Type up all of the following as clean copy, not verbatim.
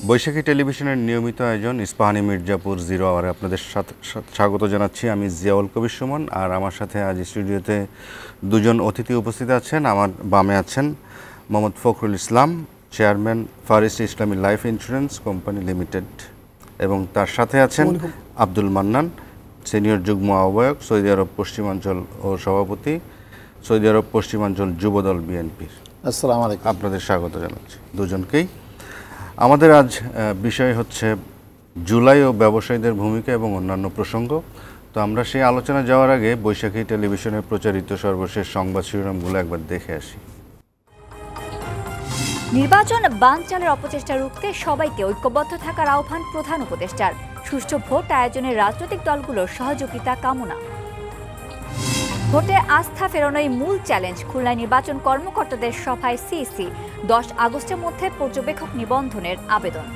বৈশাখী টেলিভিশনের নিয়মিত আয়োজন ইস্পাহানি মির্জাপুর 0 আওয়ারে আপনাদের সাথে স্বাগত জানাচ্ছি। আমি জিয়াউল কবির সুমন, আর আমার সাথে আজ স্টুডিওতে দুজন অতিথি উপস্থিত আছেন। আমার বামে আছেন মোহাম্মদ ফখরুল ইসলাম, চেয়ারম্যান ফারিস্ট ইসলামী লাইফ ইন্স্যুরেন্স কোম্পানি লিমিটেড, এবং তার সাথে আছেন আব্দুল মান্নান, সিনিয়র যুগ্ম আহ্বায়ক, সৌদি আরব পশ্চিমাঞ্চল ও সভাপতি, সৌদি আরব পশ্চিমাঞ্চল যুবদল বিএনপির। আসসালামু আলাইকুম। আপনাদের স্বাগত জানাচ্ছি দুজনকেই। আমাদের আজ বিষয় হচ্ছে জুলাই ও ব্যবসায়ীদের ভূমিকা এবং অন্যান্য প্রসঙ্গ। তো আমরা সেই আলোচনা যাওয়ার আগে বৈশাখী টেলিভিশনে প্রচারিত সর্বশেষ সংবাদ শিরোনামগুলো একবার দেখে আসি। নির্বাচন বানচালের অপচেষ্টা রুখতে সবাইকে ঐক্যবদ্ধ থাকার আহ্বান প্রধান উপদেষ্টার। সুষ্ঠু ভোট আয়োজনে রাজনৈতিক দলগুলোর সহযোগিতা কামনা। ভোটে আস্থা ফেরানোই মূল চ্যালেঞ্জ। খুলনায় নির্বাচন কর্মকর্তাদের সভায় সিইসি 10 আগস্টের মধ্যে পর্যবেক্ষক নিবন্ধনের আবেদন।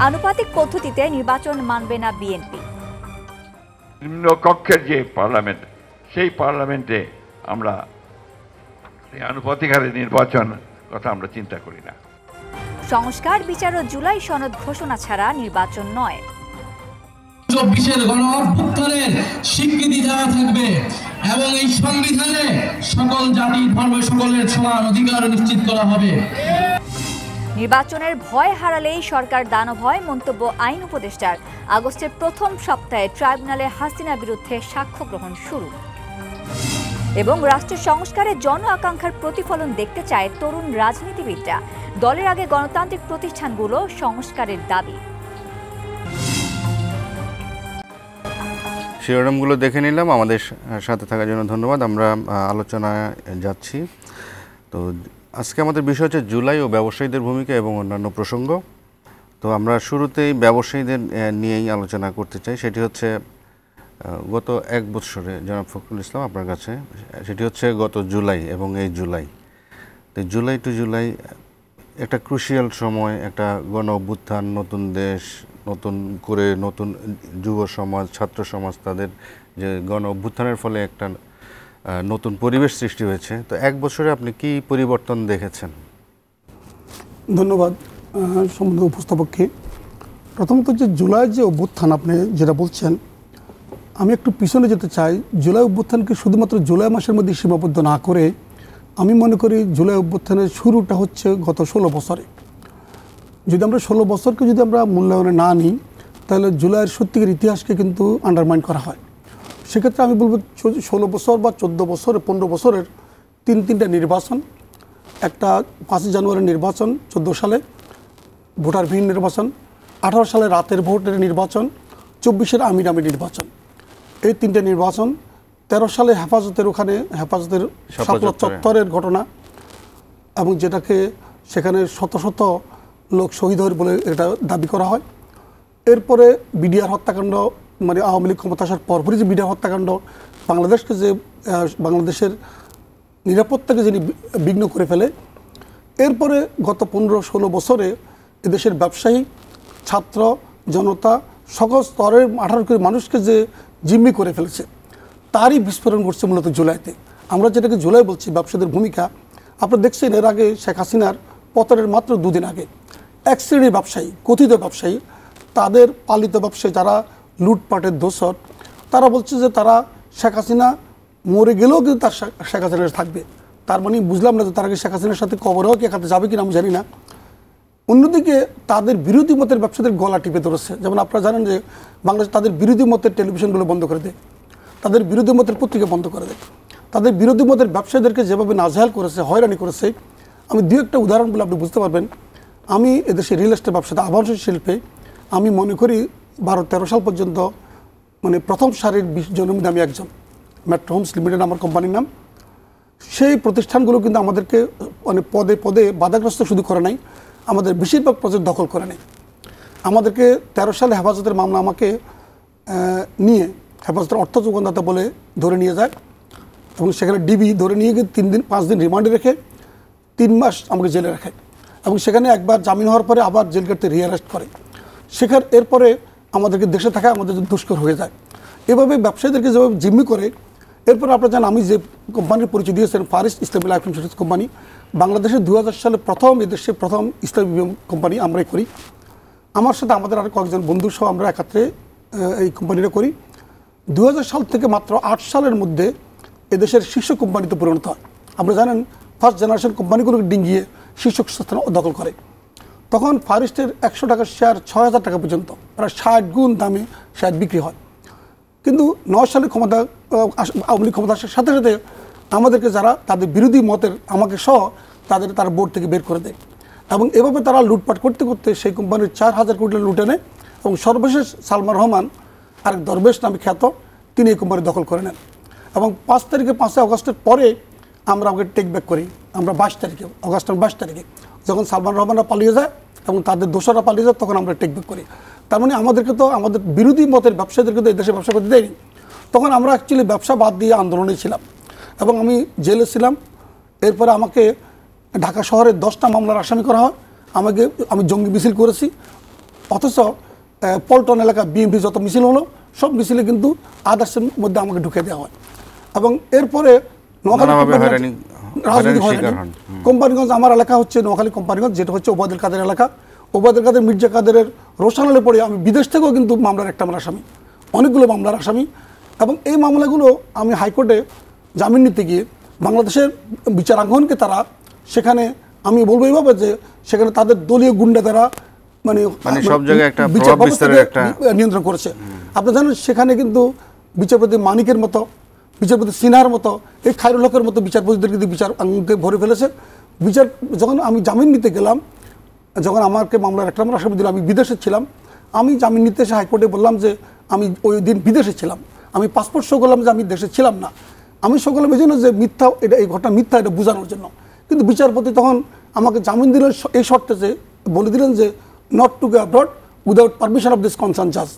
আনুপাতিক পদ্ধতিতে নির্বাচন মানবে না বিএনপি। নিম্নকক্ষের যে পার্লামেন্ট, সেই পার্লামেন্টে আমরা আনুপাতিক হারে নির্বাচন কথা আমরা চিন্তা করি না। সংস্কার, বিচার ও জুলাই সনদ ঘোষণা ছাড়া নির্বাচন নয়। 24-এর গণঅভ্যুত্থানের স্বীকৃতি দেওয়া থাকবে এবং এই সংবিধানে সকল জাতি ধর্ম সকলের সমান অধিকার নিশ্চিত করা হবে। নির্বাচনের ভয় হারালেই সরকার দানব হয়, মন্তব্য আইন উপদেষ্টার। আগস্টের প্রথম সপ্তাহে ট্রাইব্যুনালে হাসিনার বিরুদ্ধে সাক্ষ্য গ্রহণ শুরু। এবং রাষ্ট্র সংস্কারে জন আকাঙ্ক্ষার প্রতিফলন দেখতে চায় তরুণ রাজনীতিবিদরা। দলের আগে গণতান্ত্রিক প্রতিষ্ঠানগুলো সংস্কারের দাবি। শিরোনামগুলো দেখে নিলাম। আমাদের সাথে থাকার জন্য ধন্যবাদ। আমরা আলোচনায় যাচ্ছি। তো আজকে আমাদের বিষয় হচ্ছে জুলাই ও ব্যবসায়ীদের ভূমিকা এবং অন্যান্য প্রসঙ্গ। তো আমরা শুরুতেই ব্যবসায়ীদের নিয়েই আলোচনা করতে চাই। সেটি হচ্ছে গত এক বছরে, জনাব ফখরুল ইসলাম আপনার কাছে, সেটি হচ্ছে গত জুলাই এবং এই জুলাই। তো জুলাই টু জুলাই একটা ক্রুশিয়াল সময়, একটা গণ অভ্যুত্থান, নতুন দেশ, নতুন করে নতুন যুব সমাজ, ছাত্র সমাজ, তাদের যে গণ অভ্যুত্থানের ফলে একটা নতুন পরিবেশ সৃষ্টি হয়েছে। তো এক বছরে আপনি কি পরিবর্তন দেখেছেন? ধন্যবাদ সম্বন্ধ উপস্থাপককে। প্রথমত যে জুলাই যে অভ্যুত্থান আপনি যেটা বলছেন, আমি একটু পিছনে যেতে চাই। জুলাই অভ্যুত্থানকে শুধুমাত্র জুলাই মাসের মধ্যে সীমাবদ্ধ না করে আমি মনে করি জুলাই অভ্যুত্থানের শুরুটা হচ্ছে গত 16 বছরে। যদি আমরা 16 বছরকে যদি আমরা মূল্যায়নে না নিই, তাহলে জুলাইয়ের সত্যিকার ইতিহাসকে কিন্তু আন্ডারমাইন করা হয়। সেক্ষেত্রে আমি বলবো 16 বছর বা 14 বছর, 15 বছরের তিনটা নির্বাচন। একটা 5 জানুয়ারি নির্বাচন 14 সালে, ভোটারবিহীন নির্বাচন, 18 সালে রাতের ভোটের নির্বাচন, 24-এর আমির নির্বাচন। এই তিনটে নির্বাচন, 13 সালে হেফাজতের শাপলা চত্বরের ঘটনা, এবং যেটাকে সেখানে শত শত লোক শহীদ হয় বলে এটা দাবি করা হয়। এরপরে বিডিআর হত্যাকাণ্ড, মানে আওয়ামী লীগ ক্ষমতা আসার পরপরই যে বিডিআর হত্যাকাণ্ড, বাংলাদেশের নিরাপত্তাকে যিনি বিঘ্ন করে ফেলে। এরপরে গত 15-16 বছরে এদেশের ব্যবসায়ী, ছাত্র, জনতা, সকল স্তরের 18 কোটি মানুষকে যে জিম্মি করে ফেলেছে, তারই বিস্ফোরণ ঘটছে মূলত জুলাইতে। আমরা যেটাকে জুলাই বলছি ব্যবসায়ীদের ভূমিকা, আপনারা দেখছেন এর আগে শেখ হাসিনার পতনের মাত্র 2 দিন আগে এক শ্রেণীর ব্যবসায়ী, কথিত ব্যবসায়ী, তাদের পালিত ব্যবসায়ী যারা লুটপাটের দোষর, তারা বলছে যে তারা শেখ হাসিনা মরে গেলেও কিন্তু তার শেখ হাসিনার থাকবে। তার মানে বুঝলাম না যে তারা কি শেখ হাসিনার সাথে কবরেও কি একাতে যাবে কিনা আমি জানি না। অন্যদিকে তাদের বিরোধী মতের ব্যবসাদের গলা টিপে ধরেছে। যেমন আপনারা জানেন যে বাংলাদেশ তাদের বিরোধী মতের টেলিভিশনগুলো বন্ধ করে দেয়, তাদের বিরোধী মতের পত্রিকা বন্ধ করে দেয়, তাদের বিরোধী মতের ব্যবসায়ীদেরকে যেভাবে নাজেহাল করেছে, হয়রানি করেছে। আমি দু একটা উদাহরণ বলে আপনি বুঝতে পারবেন। আমি এদেশে রিয়েল এস্টেট ব্যবসাতে, আবাসন শিল্পে আমি মনে করি 12-13 সাল পর্যন্ত মানে প্রথম সারির 20 জনের মধ্যে আমি একজন। মেট্রো হোমস লিমিটেড আমার কোম্পানির নাম। সেই প্রতিষ্ঠানগুলো কিন্তু আমাদেরকে মানে পদে পদে বাধাগ্রস্ত শুধু করে নাই, আমাদের বেশিরভাগ প্রজেক্ট দখল করে নেয়। আমাদেরকে 13 সালে হেফাজতের মামলা আমাকে নিয়ে হেফাজতের অর্থ যোগানদাতা বলে ধরে নিয়ে যায়, এবং সেখানে ডিবি ধরে নিয়ে গিয়ে 5 দিন রিমান্ডে রেখে 3 মাস আমাকে জেলে রাখে, এবং সেখানে একবার জামিন হওয়ার পরে আবার জেল কাটতে রিঅ্যারেস্ট করে। এরপরে আমাদেরকে দেশে থাকা আমাদের দুষ্কর হয়ে যায়। এভাবে ব্যবসায়ীদেরকে যেভাবে জিম্মি করে, এরপর আপনারা জানেন আমি যে কোম্পানির পরিচয় দিয়েছেন ফারিস্ট ইসলামী লাইফ ইন্স্যুরেন্স কোম্পানি, বাংলাদেশের 2000 সালে প্রথম এদেশে প্রথম ইসলামী বিমা কোম্পানি আমরাই করি। আমার সাথে আমাদের আরও কয়েকজন বন্ধু সহ আমরা একাত্রে এই কোম্পানিটা করি। 2000 সাল থেকে মাত্র 8 সালের মধ্যে এদেশের শীর্ষ কোম্পানিতে পরিণত হয়। আপনারা জানেন ফার্স্ট জেনারেশন কোম্পানিগুলোকে ডিঙ্গিয়ে শীর্ষ স্থান দখল করে। তখন ফারিস্টের 100 টাকার শেয়ার 6000 টাকা পর্যন্ত, প্রায় 60 গুণ দামে শেয়ার বিক্রি হয়। কিন্তু 9 সালে আওয়ামী লীগ ক্ষমতা আসার সাথে সাথে আমাদেরকে যারা তাদের বিরোধী মতের, আমাকে সহ তারা বোর্ড থেকে বের করে দেয় এবং এভাবে তারা লুটপাট করতে করতে সেই কোম্পানির 4000 কোটি লুটে নেয় এবং সর্বশেষ সালমান রহমান আরেক দরবেশ নামে খ্যাত, তিনি এই কোম্পানি দখল করে নেন এবং 5 আগস্টের পরে আমরা আমাকে টেক ব্যাক করি। আমরা 22 তারিখে যখন সালমান রহমানরা পালিয়ে যায় এবং তাদের দোষরা পালিয়ে যায়, তখন আমরা টেক ব্যাক করি। তার মানে আমাদেরকে তো আমাদের বিরোধী মতের ব্যবসায়ীদেরকে তো এই দেশে ব্যবসা করতে দেয়নি। তখন আমরা অ্যাকচুয়ালি ব্যবসা বাদ দিয়ে আন্দোলনে ছিলাম এবং আমি জেলে ছিলাম। এরপরে আমাকে ঢাকা শহরে 10টা মামলার আসামি করা হয়। আমি জঙ্গি মিছিল করেছি, অথচ পল্টন এলাকা বিএনপি যত মিছিল হলো সব মিছিলে কিন্তু আদার্সের মধ্যে আমাকে ঢুকে দেওয়া হয় এবং এরপরে কোম্পানিগঞ্জ, আমার এলাকা হচ্ছে নোয়াখালী কোম্পানিগঞ্জ, যেটা হচ্ছে ওবায়দুল কাদের এলাকা। ওবায়দুল কাদের মির্জা কাদেরের রোশানালে পড়ে আমি বিদেশ থেকেও কিন্তু মামলার একটা আসামি, অনেকগুলো মামলার আসামি এবং এই মামলাগুলো আমি হাইকোর্টে জামিন নিতে গিয়ে বাংলাদেশের বিচারাঙ্গনকে তারা সেখানে, আমি বলবো এইভাবে যে সেখানে তাদের দলীয় গুন্ডা দ্বারা মানে সব জায়গায় একটা প্রভাব বিস্তারের একটা নিয়ন্ত্রণ করেছে। আপনারা জানেন সেখানে কিন্তু বিচারপতি মানিকের মতো, বিচারপতি সিনহার মতো, এই খায়রুল হকের মতো বিচারপতিদের কিন্তু বিচার আঙ্গকে ভরে ফেলেছে। যখন আমি জামিন নিতে গেলাম, যখন আমাকে মামলার একটা আসামি দিল, আমি বিদেশে ছিলাম, আমি জামিন নিতে এসে হাইকোর্টে বললাম যে আমি ওই দিন বিদেশে ছিলাম, আমি পাসপোর্ট শো করলাম যে আমি দেশে ছিলাম না, আমি শো করলাম এই জন্য যে মিথ্যা, এই ঘটনা মিথ্যা, এটা বোঝানোর জন্য। কিন্তু বিচারপতি তখন আমাকে জামিন দিলেন এই শর্তে যে বলে দিলেন যে not to go abroad without permission of this concern জাজ,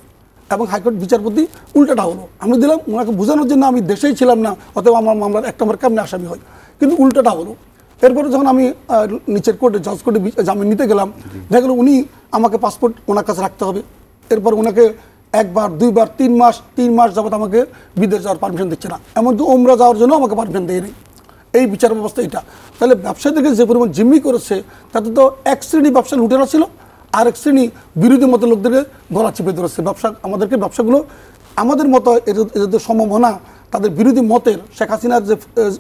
এবং হাইকোর্ট বিচারপতি উল্টাটা হলো। আমি দিলাম ওনাকে বোঝানোর জন্য আমি দেশেই ছিলাম না, অতএব আমার মামলার একটা আমার কেমনি আসামি হয়, কিন্তু উল্টাটা হলো। এরপরে যখন আমি নিচের কোর্টে, জজ কোর্টে জামিন নিতে গেলাম, দেখা গেল উনি আমাকে পাসপোর্ট ওনার কাছে রাখতে হবে। এরপর ওনাকে 1 বার 2 বার 3 মাস যাবত আমাকে বিদেশ যাওয়ার পারমিশন দিচ্ছে না, এমনকি ওমরা যাওয়ার জন্য আমাকে পারমিশন দেয়নি। এই বিচার ব্যবস্থা এটা। তাহলে ব্যবসায়ীদেরকে যে পরিমাণ জিম্মি করেছে, তাতে তো এক শ্রেণী ব্যবসা লুটেরা ছিল, আর এক শ্রেণী বিরোধী মতের লোকদেরকে গলা চেপে ধরেছে। আমাদেরকে ব্যবসাগুলো আমাদের মতো এদের সম্ভাবনা, তাদের বিরোধী মতের, শেখ হাসিনার যে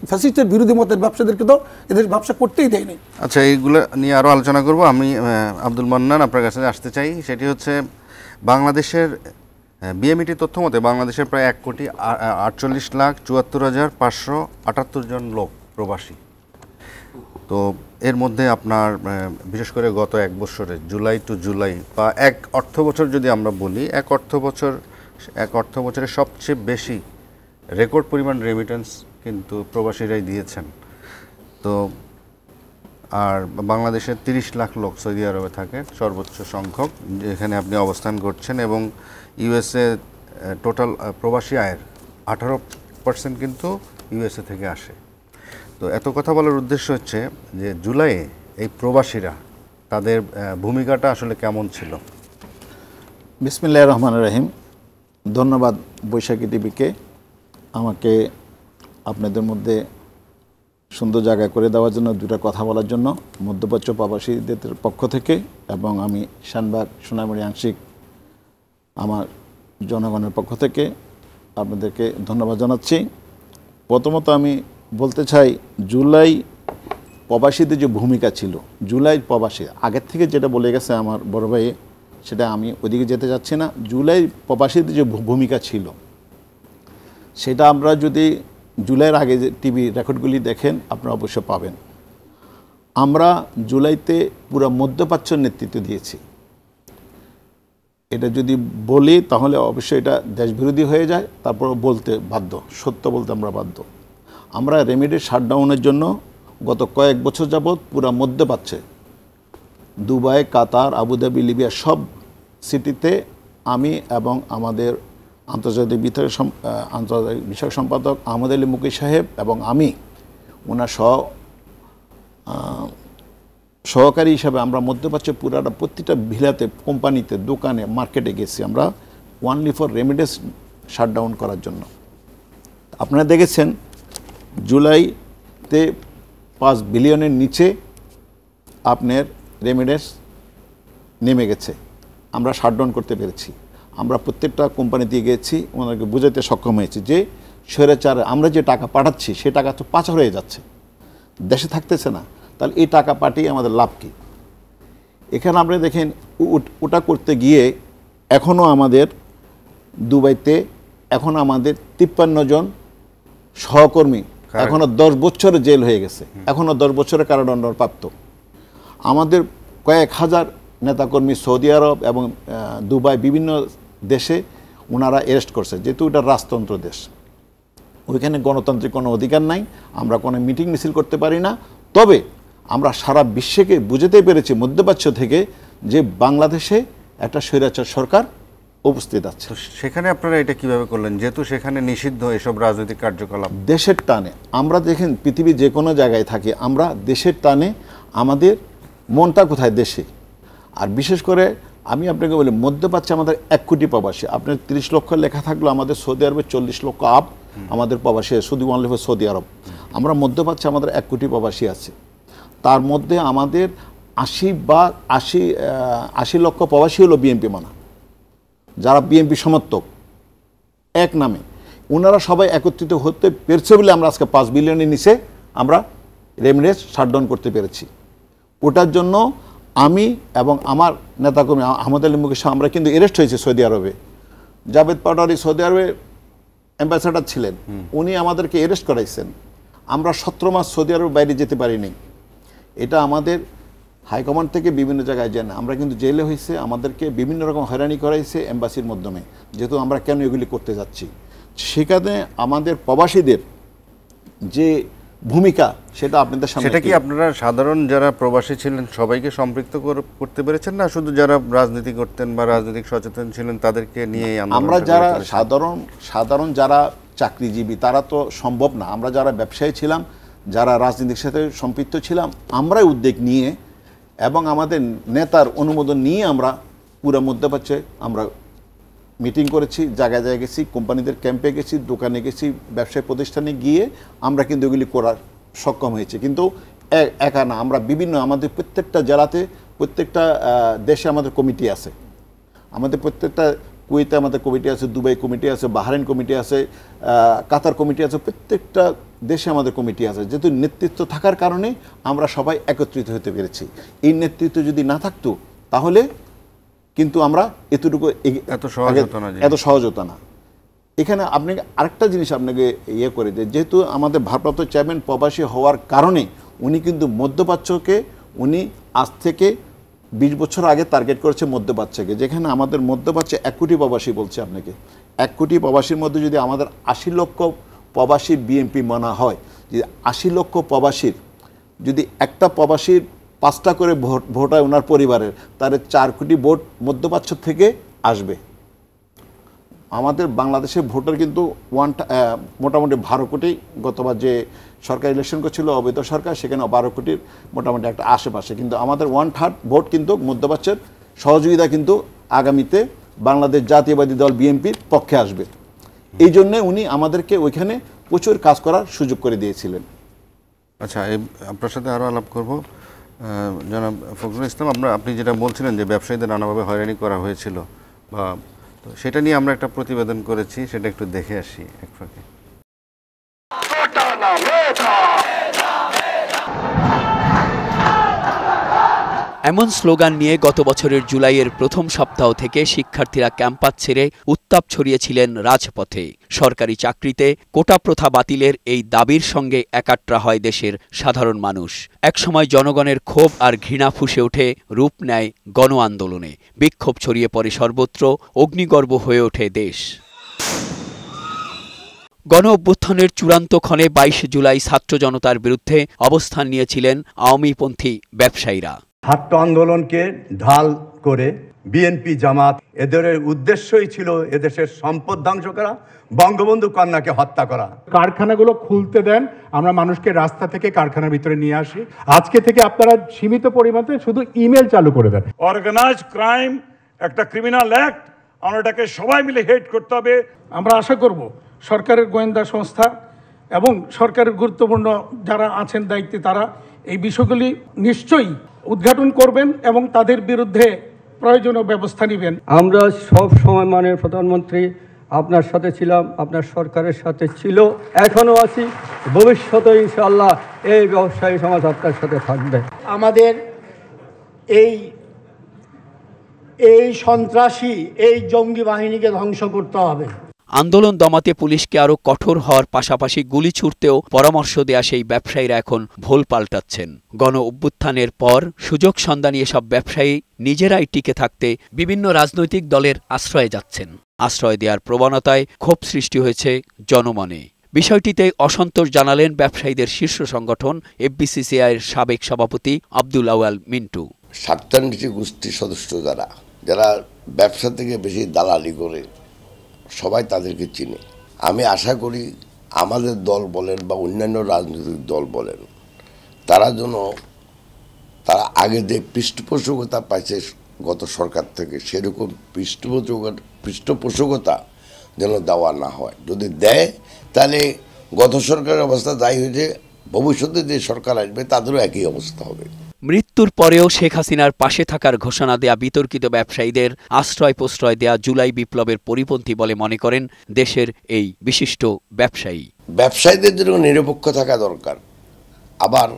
ফ্যাসিস্টের বিরোধী মতের ব্যবসাদেরকে তো এদের ব্যবসা করতেই দেয়নি। আচ্ছা, এইগুলো নিয়ে আরও আলোচনা করব। আমি আব্দুল মান্নান আপনার কাছে আসতে চাই। সেটি হচ্ছে বাংলাদেশের বিএমইটি তথ্য মতে বাংলাদেশের প্রায় 1,48,74,578 জন লোক প্রবাসী। তো এর মধ্যে আপনার বিশেষ করে গত 1 বছরে জুলাই টু জুলাই বা 1 অর্থ বছর যদি আমরা বলি, 1 অর্থ বছরে সবচেয়ে বেশি রেকর্ড পরিমাণ রেমিটেন্স কিন্তু প্রবাসীরাই দিয়েছেন। তো আর বাংলাদেশের 30 লাখ লোক সৌদি আরবে থাকে, সর্বোচ্চ সংখ্যক, যেখানে আপনি অবস্থান করছেন, এবং ইউএসএ টোটাল প্রবাসী আয়ের 18% কিন্তু ইউএসএ থেকে আসে। তো এত কথা বলার উদ্দেশ্য হচ্ছে যে জুলাইয়ে এই প্রবাসীরা, তাদের ভূমিকাটা আসলে কেমন ছিল? বিসমিল্লাহির রহমানির রহিম। ধন্যবাদ বৈশাখী টিভিকে আমাকে আপনাদের মধ্যে সুন্দর জায়গায় করে দেওয়ার জন্য, দুটা কথা বলার জন্য, মধ্যপ্রাচ্য প্রবাসীদের পক্ষ থেকে, এবং আমি শানবাগ সোনামণি আংশিক আমার জনগণের পক্ষ থেকে আপনাদেরকে ধন্যবাদ জানাচ্ছি। প্রথমত আমি বলতে চাই, জুলাই প্রবাসীদের যে ভূমিকা ছিল, জুলাই প্রবাসী আগের থেকে যেটা বলে গেছে আমার বড় ভাই, সেটা আমি ওইদিকে যেতে যাচ্ছি না। জুলাই প্রবাসীদের যে ভূমিকা ছিল, সেটা আমরা যদি জুলাইয়ের আগে যে টিভি রেকর্ডগুলি দেখেন, আপনারা অবশ্যই পাবেন। আমরা জুলাইতে পুরো মধ্যপ্রাচ্যের নেতৃত্ব দিয়েছি। এটা যদি বলি তাহলে অবশ্যই এটা দেশবিরোধী হয়ে যায়, তারপর বলতে বাধ্য, সত্য বলতে আমরা বাধ্য। আমরা রেমিডের শাটডাউনের জন্য গত কয়েক বছর যাবৎ পুরো মধ্যপ্রাচ্যে, দুবাই, কাতার, আবুধাবি, লিবিয়া সব সিটিতে আমি এবং আমাদের আন্তর্জাতিক বিষয়ক সম্পাদক আহমদ আলী মুকির সাহেব এবং আমি ওনার সহকারী হিসাবে আমরা মধ্যপ্রাচ্যে পুরাটা প্রতিটা ভিলাতে, কোম্পানিতে, দোকানে, মার্কেটে গেছি আমরা ওয়ানলি ফর রেমিডেন্স শাটডাউন করার জন্য। আপনারা দেখেছেন জুলাইতে 5 বিলিয়নের নিচে আপনার রেমিডেন্স নেমে গেছে, আমরা শাটডাউন করতে পেরেছি। আমরা প্রত্যেকটা কোম্পানিতে গিয়েছি, ওনাকে বোঝাতে সক্ষম হয়েছি যে স্বৈরাচার আমরা যে টাকা পাঠাচ্ছি সে টাকা তো পাচার হয়ে যাচ্ছে, দেশে থাকতেছে না, তাহলে এই টাকা পাঠিয়ে আমাদের লাভ কী? এখানে আপনি দেখেন ওটা করতে গিয়ে এখনও আমাদের দুবাইতে এখনও আমাদের 53 জন সহকর্মী এখনও 10 বছরের জেল হয়ে গেছে, এখনও 10 বছরের কারাদণ্ড প্রাপ্ত। আমাদের কয়েক হাজার নেতাকর্মী সৌদি আরব এবং দুবাই বিভিন্ন দেশে ওনারা অ্যারেস্ট করছে, যেহেতু এটা রাজতন্ত্র দেশ, ওইখানে গণতান্ত্রিক কোনো অধিকার নাই, আমরা কোনো মিটিং মিছিল করতে পারি না। তবে আমরা সারা বিশ্বকে বুঝাতে পেরেছি মধ্যপ্রাচ্য থেকে যে বাংলাদেশে একটা স্বৈরাচার সরকার উপস্থিত আছে। সেখানে আপনারা এটা কিভাবে করলেন, যেহেতু সেখানে নিষিদ্ধ এসব রাজনৈতিক কার্যকলাপ? দেশের টানে আমরা দেখেন পৃথিবীর যে কোনো জায়গায় থাকি, আমরা দেশের টানে, আমাদের মনটা কোথায় দেশে। আর বিশেষ করে আমি আপনাকে বলি মধ্যপ্রাচ্যে আমাদের 1 কোটি প্রবাসী, আপনার 30 লক্ষ লেখা থাকলো, আমাদের সৌদি আরবে 40 লক্ষ আপ আমাদের প্রবাসী, শুধু ওয়ানলি ফর সৌদি আরব। আমরা মধ্যপ্রাচ্যে আমাদের 1 কোটি প্রবাসী আছে, তার মধ্যে আমাদের 80 লক্ষ প্রবাসী হলো বিএনপি মানা, যারা বিএনপি সমর্থক এক নামে, ওনারা সবাই একত্রিত হতে পেরেছে বলে আমরা আজকে 5 বিলিয়নের নিচে আমরা রেমিডেন্স শাটডাউন করতে পেরেছি। ওটার জন্য আমি এবং আমার নেতাকর্মী আহমদ আলী মুকেশ আমরা কিন্তু অ্যারেস্ট হয়েছে সৌদি আরবে। জাভেদ পাটোয়ারি সৌদি আরবে অ্যাম্বাসেডার ছিলেন, উনি আমাদেরকে অ্যারেস্ট করাইছেন। আমরা 17 মাস সৌদি আরবের বাইরে যেতে পারিনি। এটা আমাদের হাইকমান্ড থেকে বিভিন্ন জায়গায় যায় না, আমরা কিন্তু জেলে হয়েছে, আমাদেরকে বিভিন্ন রকম হয়রানি করাইছে এম্বাসির মাধ্যমে, যেহেতু আমরা কেন এগুলি করতে যাচ্ছি। সেখানে আমাদের প্রবাসীদের যে ভূমিকা সেটা আপনাদের সামনে। সেটা কি আপনারা সাধারণ যারা প্রবাসী ছিলেন সবাইকে সম্পৃক্ত করতে পেরেছেন, না শুধু যারা রাজনীতি করতেন বা রাজনৈতিক সচেতন ছিলেন তাদেরকে নিয়ে? আমরা যারা সাধারণ যারা চাকরিজীবী তারা তো সম্ভব না, আমরা যারা ব্যবসায়ী ছিলাম, যারা রাজনীতির সাথে সম্পৃক্ত ছিলাম, আমরাই উদ্যোগ নিয়ে এবং আমাদের নেতার অনুমোদন নিয়ে আমরা পুরো মধ্যপ্রাচ্যে আমরা মিটিং করেছি, জায়গায় জায়গায় গেছি, কোম্পানিদের ক্যাম্পে গেছি, দোকানে গেছি, ব্যবসায়ী প্রতিষ্ঠানে গিয়ে আমরা কিন্তু এগুলি করার সক্ষম হয়েছে। কিন্তু একা না, আমরা বিভিন্ন আমাদের প্রত্যেকটা জেলাতে প্রত্যেকটা দেশে আমাদের কমিটি আছে, আমাদের প্রত্যেকটা কুয়েতে আমাদের কমিটি আছে, দুবাই কমিটি আছে, বাহরাইন কমিটি আছে, কাতার কমিটি আছে, প্রত্যেকটা দেশে আমাদের কমিটি আছে। যেহেতু নেতৃত্ব থাকার কারণে আমরা সবাই একত্রিত হতে পেরেছি। এই নেতৃত্ব যদি না থাকতো তাহলে কিন্তু আমরা এতটুকু এত সহজ হতো না। এখানে আপনি আরেকটা জিনিস আপনাকে ইয়ে করে যে যেহেতু আমাদের ভারপ্রাপ্ত চেয়ারম্যান প্রবাসী হওয়ার কারণে উনি কিন্তু মধ্যপ্রাচ্যকে উনি আজ থেকে 20 বছর আগে টার্গেট করেছে মধ্যপ্রাচ্যকে, যেখানে আমাদের মধ্যপ্রাচ্যে 1 কোটি প্রবাসী বলছে আপনাকে। 1 কোটি প্রবাসীর মধ্যে যদি আমাদের 80 লক্ষ প্রবাসী বিএনপি মানা হয়, যে 80 লক্ষ প্রবাসীর যদি একটা প্রবাসীর 5টা করে ভোট হয় ওনার পরিবারের, তাহলে 4 কোটি ভোট মধ্যপ্রাচ্য থেকে আসবে। আমাদের বাংলাদেশের ভোটার কিন্তু মোটামুটি 12 কোটি, গতবার যে সরকার ইলেকশন করছিল অবৈধ সরকার, সেখানে 12 কোটির মোটামুটি একটা আশেপাশে, কিন্তু আমাদের 1/3 ভোট কিন্তু মধ্যপ্রাচ্যের সহযোগিতা কিন্তু আগামীতে বাংলাদেশ জাতীয়বাদী দল বিএনপির পক্ষে আসবে। এই জন্যে উনি আমাদেরকে ওইখানে প্রচুর কাজ করার সুযোগ করে দিয়েছিলেন। আচ্ছা, আপনার সাথে আরও আলাপ করব। জনাব ফখরুল ইসলাম, আপনি যেটা বলছিলেন যে ব্যবসায়ীদের নানাভাবে হয়রানি করা হয়েছিল, বা তো সেটা নিয়ে আমরা একটা প্রতিবেদন করেছি, সেটা একটু দেখে আসি এক ফাঁকে। এমন স্লোগান নিয়ে গত বছরের জুলাইয়ের প্রথম সপ্তাহ থেকে শিক্ষার্থীরা ক্যাম্পাস ছেড়ে উত্তাপ ছড়িয়েছিলেন রাজপথে। সরকারি চাকরিতে কোটা প্রথা বাতিলের এই দাবির সঙ্গে একাট্রা হয় দেশের সাধারণ মানুষ। একসময় জনগণের ক্ষোভ আর ঘৃণা ফুঁসে ওঠে, রূপ নেয় গণ আন্দোলনে। বিক্ষোভ ছড়িয়ে পড়ে সর্বত্র, অগ্নিগর্ভ হয়ে ওঠে দেশ। গণ অভ্যুত্থানের চূড়ান্ত ক্ষণে 22 জুলাই ছাত্র জনতার বিরুদ্ধে অবস্থান নিয়েছিলেন আওয়ামীপন্থী ব্যবসায়ীরা। ছাত্র আন্দোলনকে ঢাল করে বিএনপি জামাত এদের উদ্দেশ্যই ছিল এদেশের সম্পদ ধ্বংস করা, বঙ্গবন্ধু কন্যাকে হত্যা করা। কারখানাগুলো খুলতে দেন, আমরা মানুষকে রাস্তা থেকে কারখানার ভিতরে নিয়ে আসি। আজকে থেকে আপনারা সীমিত পরিমাণে শুধু ইমেল চালু করে দেন। অর্গানাইজ ক্রাইম একটা ক্রিমিনাল অ্যাক্ট, আমরা এটাকে সবাই মিলে হেড করতে হবে। আমরা আশা করব সরকারের গোয়েন্দা সংস্থা এবং সরকারের গুরুত্বপূর্ণ যারা আছেন দায়িত্বে তারা এই বিষয়গুলি নিশ্চয়ই উদ্ঘাটন করবেন এবং তাদের বিরুদ্ধে প্রয়োজনীয় ব্যবস্থা নেবেন। আমরা সব সময় মাননীয় প্রধানমন্ত্রী আপনার সাথে ছিলাম, আপনার সরকারের সাথে ছিল, এখনও আছি, ভবিষ্যতে ইনশাআল্লাহ এই ব্যবসায়ী সমাজ আপনার সাথে থাকবে। আমাদের এই সন্ত্রাসী এই জঙ্গি বাহিনীকে ধ্বংস করতে হবে। আন্দোলন দমাতে পুলিশকে আরও কঠোর হওয়ার পাশাপাশি গুলি ছুড়তেও পরামর্শ দেয়া সেই ব্যবসায়ীরা এখন ভোল পাল্টাচ্ছেন। গণ অভ্যুত্থানের পর সুযোগ সন্ধানী এসব ব্যবসায়ী নিজেরাই টিকে থাকতে বিভিন্ন রাজনৈতিক দলের আশ্রয়ে যাচ্ছেন। আশ্রয় দেওয়ার প্রবণতায় ক্ষোভ সৃষ্টি হয়েছে জনমনে। বিষয়টিতে অসন্তোষ জানালেন ব্যবসায়ীদের শীর্ষ সংগঠন এফবিসিসিআইয়ের সাবেক সভাপতি আব্দুল আওয়াল মিন্টু। স্বার্থান্বেষী গোষ্ঠীর সদস্য যারা ব্যবসা থেকে বেশি দালালি করে, সবাই তাদেরকে চিনে। আমি আশা করি আমাদের দল বলেন বা অন্যান্য রাজনৈতিক দল বলেন, তারা আগে যে পৃষ্ঠপোষকতা পাইছে গত সরকার থেকে, সেরকম পৃষ্ঠপোষকতা যেন দেওয়া না হয়। যদি দেয় তাহলে গত সরকারের অবস্থা যাই হয়েছে, ভবিষ্যতে যে সরকার আসবে তাদেরও একই অবস্থা হবে। মৃত্যুর পরেও শেখ হাসিনার পাশে থাকার ঘোষণা দেয়া বিতর্কিত ব্যবসায়ীদের আশ্রয় প্রশ্রয় দেয়া জুলাই বিপ্লবের পরিপন্থী বলে মনে করেন দেশের এই বিশিষ্ট ব্যবসায়ী। ব্যবসায়ীদের জন্য নিরপেক্ষ থাকা দরকার, আবার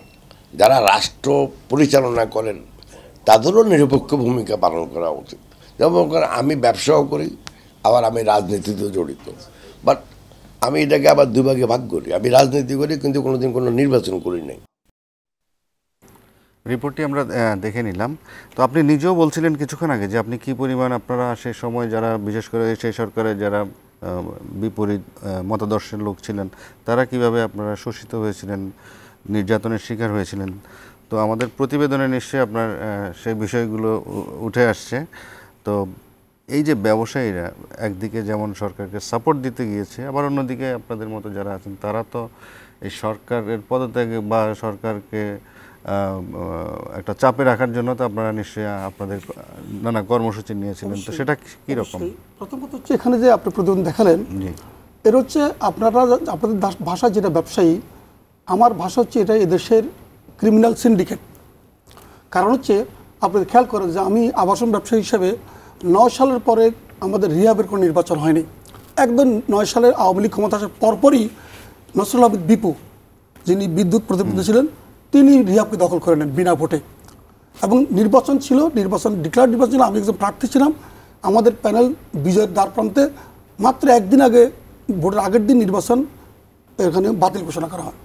যারা রাষ্ট্র পরিচালনা করেন তাদেরও নিরপেক্ষ ভূমিকা পালন করা উচিত। যেমন আমি ব্যবসাও করি, আবার আমি রাজনীতিতেও জড়িত, বাট আমি এটাকে আবার দুই ভাগে ভাগ করি। আমি রাজনীতি করি কিন্তু কোনোদিন কোনো নির্বাচন করি নাই। রিপোর্টটি আমরা দেখে নিলাম। তো আপনি নিজেও বলছিলেন কিছুক্ষণ আগে যে আপনি কি পরিমাণ আপনারা সেই সময় যারা বিশেষ করে সেই সরকারের যারা বিপরীত মতাদর্শের লোক ছিলেন তারা কিভাবে আপনারা শোষিত হয়েছিলেন, নির্যাতনের শিকার হয়েছিলেন। তো আমাদের প্রতিবেদনে নিশ্চয়ই আপনার সেই বিষয়গুলো উঠে আসছে। তো এই যে ব্যবসায়ীরা একদিকে যেমন সরকারকে সাপোর্ট দিতে গিয়েছে, আবার অন্যদিকে আপনাদের মতো যারা আছেন তারা তো এই সরকারের পদত্যাগে বা সরকারকে একটা চাপে রাখার জন্য তো আপনারা নিশ্চয়ই আপনাদের নানা কর্মসূচি নিয়েছিলেন। তো সেটা কীরকম? প্রথম কথা হচ্ছে এখানে যে আপনি প্রতিবেদন দেখালেন, এর হচ্ছে আপনারা আপনাদের ভাষা যেটা ব্যবসায়ী, আমার ভাষা হচ্ছে এটা এদেশের ক্রিমিনাল সিন্ডিকেট। কারণ হচ্ছে আপনি খেয়াল করেন যে আমি আবাসন ব্যবসায়ী হিসেবে 9 সালের পরে আমাদের রিহাবের কোনো নির্বাচন হয়নি। একদম 9 সালের আওয়ামী লীগ ক্ষমতা আসার পরপরই নসরুল হামিদ বিপু, যিনি বিদ্যুৎ প্রতিমন্ত্রী ছিলেন, তিনি রিহাবকে দখল করে নেন বিনা ভোটে। এবং নির্বাচন ছিল, ডিক্লার নির্বাচন ছিল, আমি একজন প্রার্থী ছিলাম। আমাদের প্যানেল বিজয়ের দ্বার প্রান্তে মাত্র একদিন আগে, ভোটের আগের দিন নির্বাচন এখানে বাতিল ঘোষণা করা হয়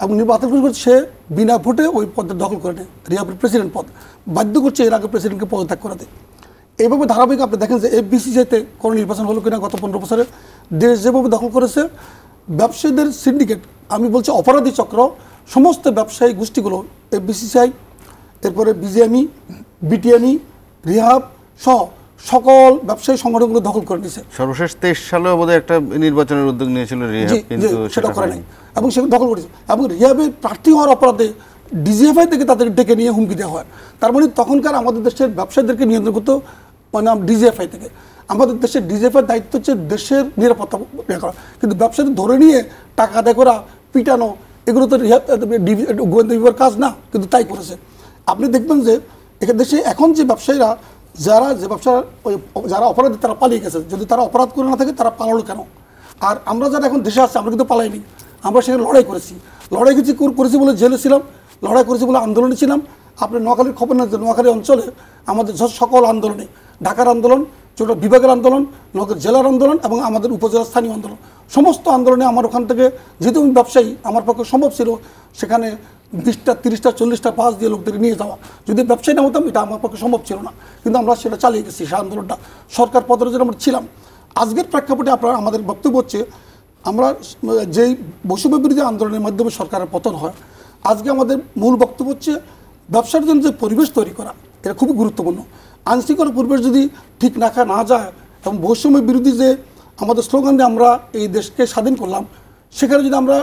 এবং বাতিল ঘোষণা সে বিনা ভোটে ওই পদে দখল করে নেয়, রিহাবের প্রেসিডেন্ট পদ বাধ্য করছে এর আগে প্রেসিডেন্টকে পদত্যাগ করে দেয়। এইভাবে ধারাবাহিক আপনি দেখেন যে এফবিসিসিআইতে কোনো নির্বাচন হলো কিনা গত 15 বছরে দেশ যেভাবে দখল করেছে। ব্যবসায়ীদের সিন্ডিকেট, আমি বলছি অপরাধী চক্র, সমস্ত ব্যবসায়ী গোষ্ঠীগুলো এফবিসিসিআই, এরপরে বিজিএমই, বিটিএমই, রিহাব সহ সকল ব্যবসায়ী সংগঠনগুলো দখল করে নিয়েছে। সর্বশেষ 23 সালেও বোধহয় একটা নির্বাচনের উদ্যোগ নিয়েছিল রিহাব, কিন্তু সেটা করে নাই এবং সেটা দখল করেছে। এবং রিহাবের প্রার্থী হওয়ার অপরাধে ডিজিএফআই থেকে তাদের ডেকে নিয়ে হুমকি দেওয়া হয়। তার মানে তখনকার আমাদের দেশের ব্যবসায়ীদেরকে নিয়ন্ত্রণ করতো ডিজিএফআই থেকে। আমাদের দেশের ডিজিএফআই দায়িত্ব হচ্ছে দেশের নিরাপত্তা করা, কিন্তু ব্যবসায়ীদের ধরে নিয়ে টাকা আদায় করা, পিটানো, এগুলো তো গোয়েন্দা বিভাগের কাজ না, কিন্তু তাই করেছে। আপনি দেখবেন যে এখানে দেশে এখন যে ব্যবসায়ীরা যারা অপরাধী তারা পালিয়ে গেছে। যদি তারা অপরাধ করে না থাকে তারা পালালো কেন? আর আমরা যারা এখন দেশে আছি আমরা কিন্তু পালাইনি, আমরা সেখানে লড়াই করেছি করেছি বলে জেলে ছিলাম, লড়াই করেছি বলে আন্দোলনে ছিলাম। আপনি নোয়াখালীর খবর না যে নোয়াখালী অঞ্চলে আমাদের সকল আন্দোলনে, ঢাকার আন্দোলন, ছোট বিভাগের আন্দোলন, নোয়াখালী জেলার আন্দোলন এবং আমাদের উপজেলা স্থানীয় আন্দোলন, সমস্ত আন্দোলনে আমার ওখান থেকে, যেহেতু আমি ব্যবসায়ী, আমার পক্ষে সম্ভব ছিল সেখানে 20টা 30টা 40টা পাস দিয়ে লোকদের নিয়ে যাওয়া। যদি ব্যবসায়ী না হতাম এটা আমার পক্ষে সম্ভব ছিল না, কিন্তু আমরা সেটা চালিয়ে গেছি। সেই আন্দোলনটা সরকার পদরের আমরা ছিলাম। আজকের প্রেক্ষাপটে আমাদের বক্তব্য হচ্ছে আমরা যেই বৈষম্য বিরোধী আন্দোলনের মাধ্যমে সরকারের পতন হয়, আজকে আমাদের মূল বক্তব্য হচ্ছে ব্যবসার জন্য যে পরিবেশ তৈরি করা, এটা খুবই গুরুত্বপূর্ণ। আইনশৃঙ্খলা পরিবেশ যদি ঠিক রাখা না যায় এবং বৈষম্য বিরোধী যে আমাদের স্লোগান দিয়ে আমরা এই দেশকে স্বাধীন করলাম, সেখানে যদি আমরা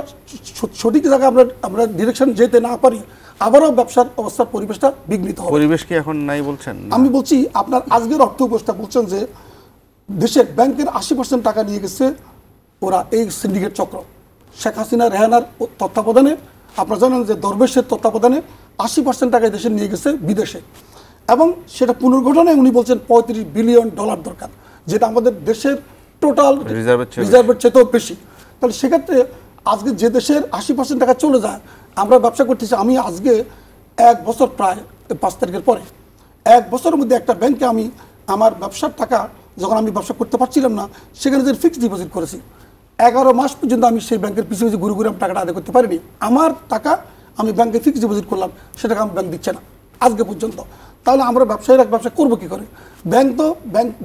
সঠিক জায়গায় আমরা ডিরেকশন যেতে না পারি, আবারও ব্যবসার অবস্থার পরিবেশটা বিঘ্নিত হবে। পরিবেশ কি এখন নাই বলছেন? আমি বলছি আপনার আজকের অর্থ উপদেষ্টা বলছেন যে দেশের ব্যাংকের 80% টাকা নিয়ে গেছে ওরা এই সিন্ডিকেট চক্র শেখ হাসিনা রেহানার তত্ত্বাবধানে আপনারা জানেন যে দরবেশের তত্ত্বাবধানে 80% টাকা দেশে নিয়ে গেছে বিদেশে, এবং সেটা পুনর্গঠনে উনি বলছেন $35 বিলিয়ন দরকার, যেটা আমাদের দেশের টোটাল রিজার্ভের চেয়েও বেশি। তাহলে সেক্ষেত্রে আজকে যে দেশের 80% টাকা চলে যায়, আমরা ব্যবসা করতেছি। আমি আজকে 1 বছর প্রায় 5 তারিখের পরে 1 বছরের মধ্যে একটা ব্যাংকে আমি আমার ব্যবসার টাকা যখন আমি ব্যবসা করতে পারছিলাম না, সেখানে যে ফিক্সড ডিপোজিট করেছি 11 মাস পর্যন্ত আমি সেই ব্যাংকের পিছনে ঘুরে ঘুরে আমি টাকাটা আদায় করতে পারিনি। আমার টাকা আমি ব্যাংকে ফিক্সড ডিপোজিট করলাম, সেটাকে আমি ব্যাংক দিচ্ছে না আজকে পর্যন্ত। তাহলে আমরা ব্যবসায়ীরা ব্যবসা করবো কী করে? ব্যাংক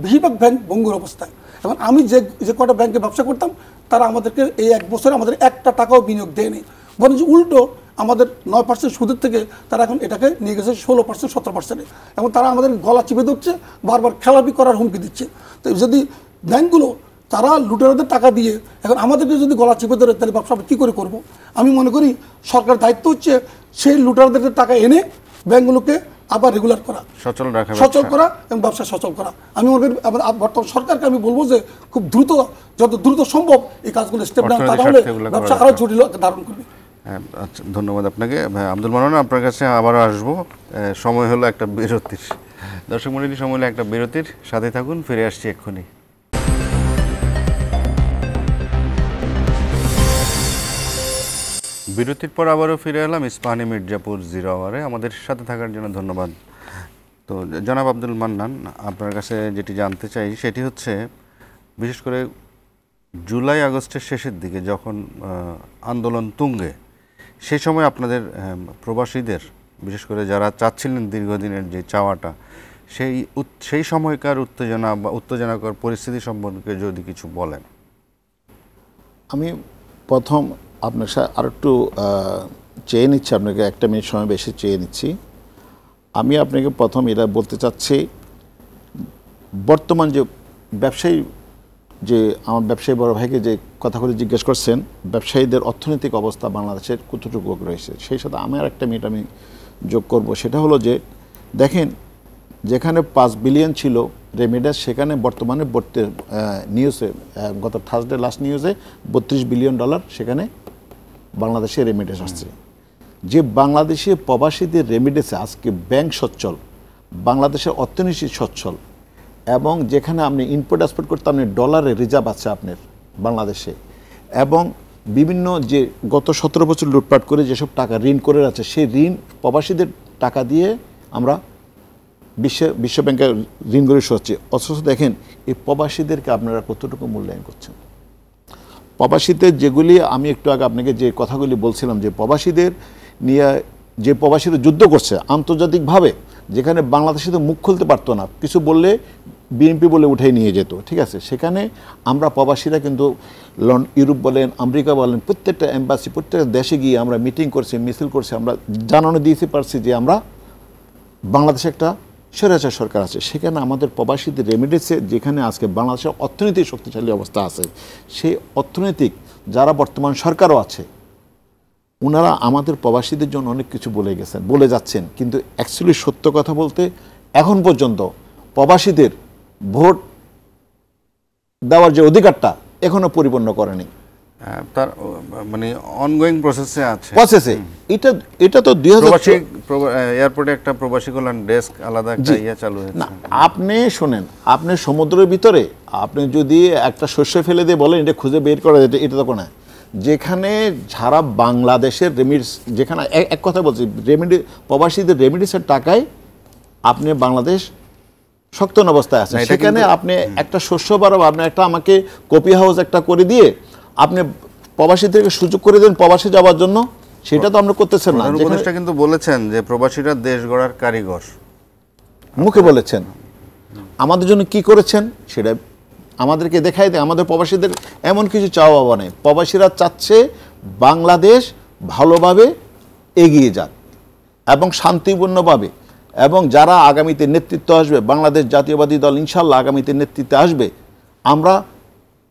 বেশিরভাগ ব্যাংক ভঙ্গুর অবস্থায়। এবং আমি যে কটা ব্যাংকে ব্যবসা করতাম তারা আমাদেরকে এই 1 বছরে আমাদের একটা টাকাও বিনিয়োগ দেয়নি, বরং উল্টো আমাদের 9% সুদের থেকে তারা এখন এটাকে নিয়ে গেছে 16%, 17%। এবং তারা আমাদের গলা চিপে ধরছে, বারবার খেলাপি করার হুমকি দিচ্ছে। তো যদি ব্যাংকগুলো তারা লুটেরাদের টাকা দিয়ে এখন আমাদেরকে যদি গলা চিপে ধরে, তাহলে ব্যবসা কী করে করবো? আমি মনে করি সরকারের দায়িত্ব হচ্ছে সেই লুটেরাদের টাকা এনে ব্যাংকগুলোকে আবার রেগুলার করা, সচল করা এবং ব্যবসা সচল করা। আমি মনে করি বর্তমান সরকারকে আমি বলবো যে খুব দ্রুত, যত দ্রুত সম্ভব এই কাজগুলো স্টেপ নেওয়া, তাহলে ব্যবসা আরও জটিল ধারণ করবে। আচ্ছা, ধন্যবাদ আপনাকে আব্দুল মান্নান। আপনার কাছে আবারও আসবো। সময় হলো একটা বিরতির। দর্শক মণ্ডলী, সময় হলো একটা বিরতির, সাথে থাকুন, ফিরে আসছি এক্ষুনি। বিরতির পর আবারও ফিরে এলাম ইস্পাহানি মির্জাপুর 0 আওয়ারে। আমাদের সাথে থাকার জন্য ধন্যবাদ। তো জনাব আব্দুল মান্নান, আপনার কাছে যেটি জানতে চাই সেটি হচ্ছে, বিশেষ করে জুলাই আগস্টের শেষের দিকে যখন আন্দোলন তুঙ্গে, সেই সময় আপনাদের প্রবাসীদের, বিশেষ করে যারা চাচ্ছিলেন দীর্ঘদিনের যে চাওয়াটা, সেই সময়কার উত্তেজনা বা উত্তেজনাকর পরিস্থিতি সম্পর্কে যদি কিছু বলেন। আমি প্রথম আপনার সাথে আর একটু চেয়ে নিচ্ছি, আপনাকে 1 মিনিট সময় বেশি চেয়ে নিচ্ছি। আমি আপনাকে প্রথম এটা বলতে চাচ্ছি, বর্তমান যে ব্যবসায়ী, যে আমার ব্যবসায়ী বড় ভাইকে যে কথাগুলি জিজ্ঞেস করছেন, ব্যবসায়ীদের অর্থনৈতিক অবস্থা বাংলাদেশের কতটুকু রয়েছে, সেই সাথে আমার 1 মিনিট আমি যোগ করব। সেটা হলো যে দেখেন, যেখানে 5 বিলিয়ন ছিল রেমিডেন্স, সেখানে বর্তমানে নিউজে গত থার্সডে লাস্ট নিউজে $32 বিলিয়ন সেখানে বাংলাদেশে রেমিডেন্স আসছে। যে বাংলাদেশে প্রবাসীদের রেমিডেন্সে আজকে ব্যাংক সচ্ছল, বাংলাদেশের অর্থনীতি সচ্ছল, এবং যেখানে আপনি ইম্পোর্ট এক্সপোর্ট করতে আপনি ডলারের রিজার্ভ আছে আপনার বাংলাদেশে, এবং বিভিন্ন যে গত 17 বছর লুটপাট করে যেসব টাকা ঋণ করে আছে, সেই ঋণ প্রবাসীদের টাকা দিয়ে আমরা বিশ্ব ব্যাংকে ঋণগুলো হচ্ছে। অথচ দেখেন এই প্রবাসীদেরকে আপনারা কতটুকু মূল্যায়ন করছেন। প্রবাসীদের যেগুলি আমি একটু আগে আপনাকে যে কথাগুলি বলছিলাম, যে প্রবাসীদের নিয়ে যে প্রবাসীরা যুদ্ধ করছে আন্তর্জাতিকভাবে, যেখানে বাংলাদেশে তো মুখ খুলতে পারতো না, কিছু বললে বিএনপি বলে উঠাই নিয়ে যেত, ঠিক আছে, সেখানে আমরা প্রবাসীরা কিন্তু ইউরোপ বলেন, আমেরিকা বলেন, প্রত্যেকটা এম্বাসি, প্রত্যেকটা দেশে গিয়ে আমরা মিটিং করছি, মিছিল করছি, আমরা জানানো দিতে পারছি যে আমরা বাংলাদেশে একটা স্বৈরাচার সরকার আছে। সেখানে আমাদের প্রবাসীদের রেমিডেন্সে, যেখানে আজকে বাংলাদেশের অর্থনৈতিক শক্তিশালী অবস্থা আছে, সেই অর্থনৈতিক যারা বর্তমান সরকারও আছে, ওনারা আমাদের প্রবাসীদের জন্য অনেক কিছু বলে যাচ্ছেন, কিন্তু অ্যাকচুয়ালি সত্য কথা বলতে এখন পর্যন্ত প্রবাসীদের ভোট দেওয়ার যে অধিকারটা এখনো পরিপূর্ণ করেনি, তার মানে অনগোয়িং প্রসেসে আছে। এটা তো 2000 এয়ারপোর্টে একটা প্রবাসী কল্যাণ ডেস্ক আলাদা একটা চালু হয়েছে। না, আপনি শোনেন, আপনি সমুদ্রের ভিতরে আপনি যদি একটা শস্য ফেলে দিয়ে বলেন এটা খুঁজে বের করা যেত, এটা তো কোনো, যেখানে যারা বাংলাদেশের যেখানে এক কথা বলছি, প্রবাসীদের রেমিডেন্সের টাকায় আপনি বাংলাদেশ শক্ত অবস্থায় আছে, সেখানে আপনি একটা শস্য বাড়াবো, আপনি একটা আমাকে কপি হাউস একটা করে দিয়ে আপনি প্রবাসীদেরকে সুযোগ করে দেন প্রবাসী যাওয়ার জন্য, সেটা তো আমরা করতেছেন না। উপদেষ্টা কিন্তু বলেছেন যে প্রবাসীরা দেশ গড়ার কারিগর, মুখে বলেছেন। আমাদের জন্য কি করেছেন সেটা আমাদেরকে দেখাই দেয়। আমাদের প্রবাসীদের এমন কিছু চাওয়া পাওয়া নেই। প্রবাসীরা চাচ্ছে বাংলাদেশ ভালোভাবে এগিয়ে যাক এবং শান্তিপূর্ণভাবে, এবং যারা আগামীতে নেতৃত্ব আসবে, বাংলাদেশ জাতীয়বাদী দল ইনশাল্লাহ আগামীতে নেতৃত্বে আসবে, আমরা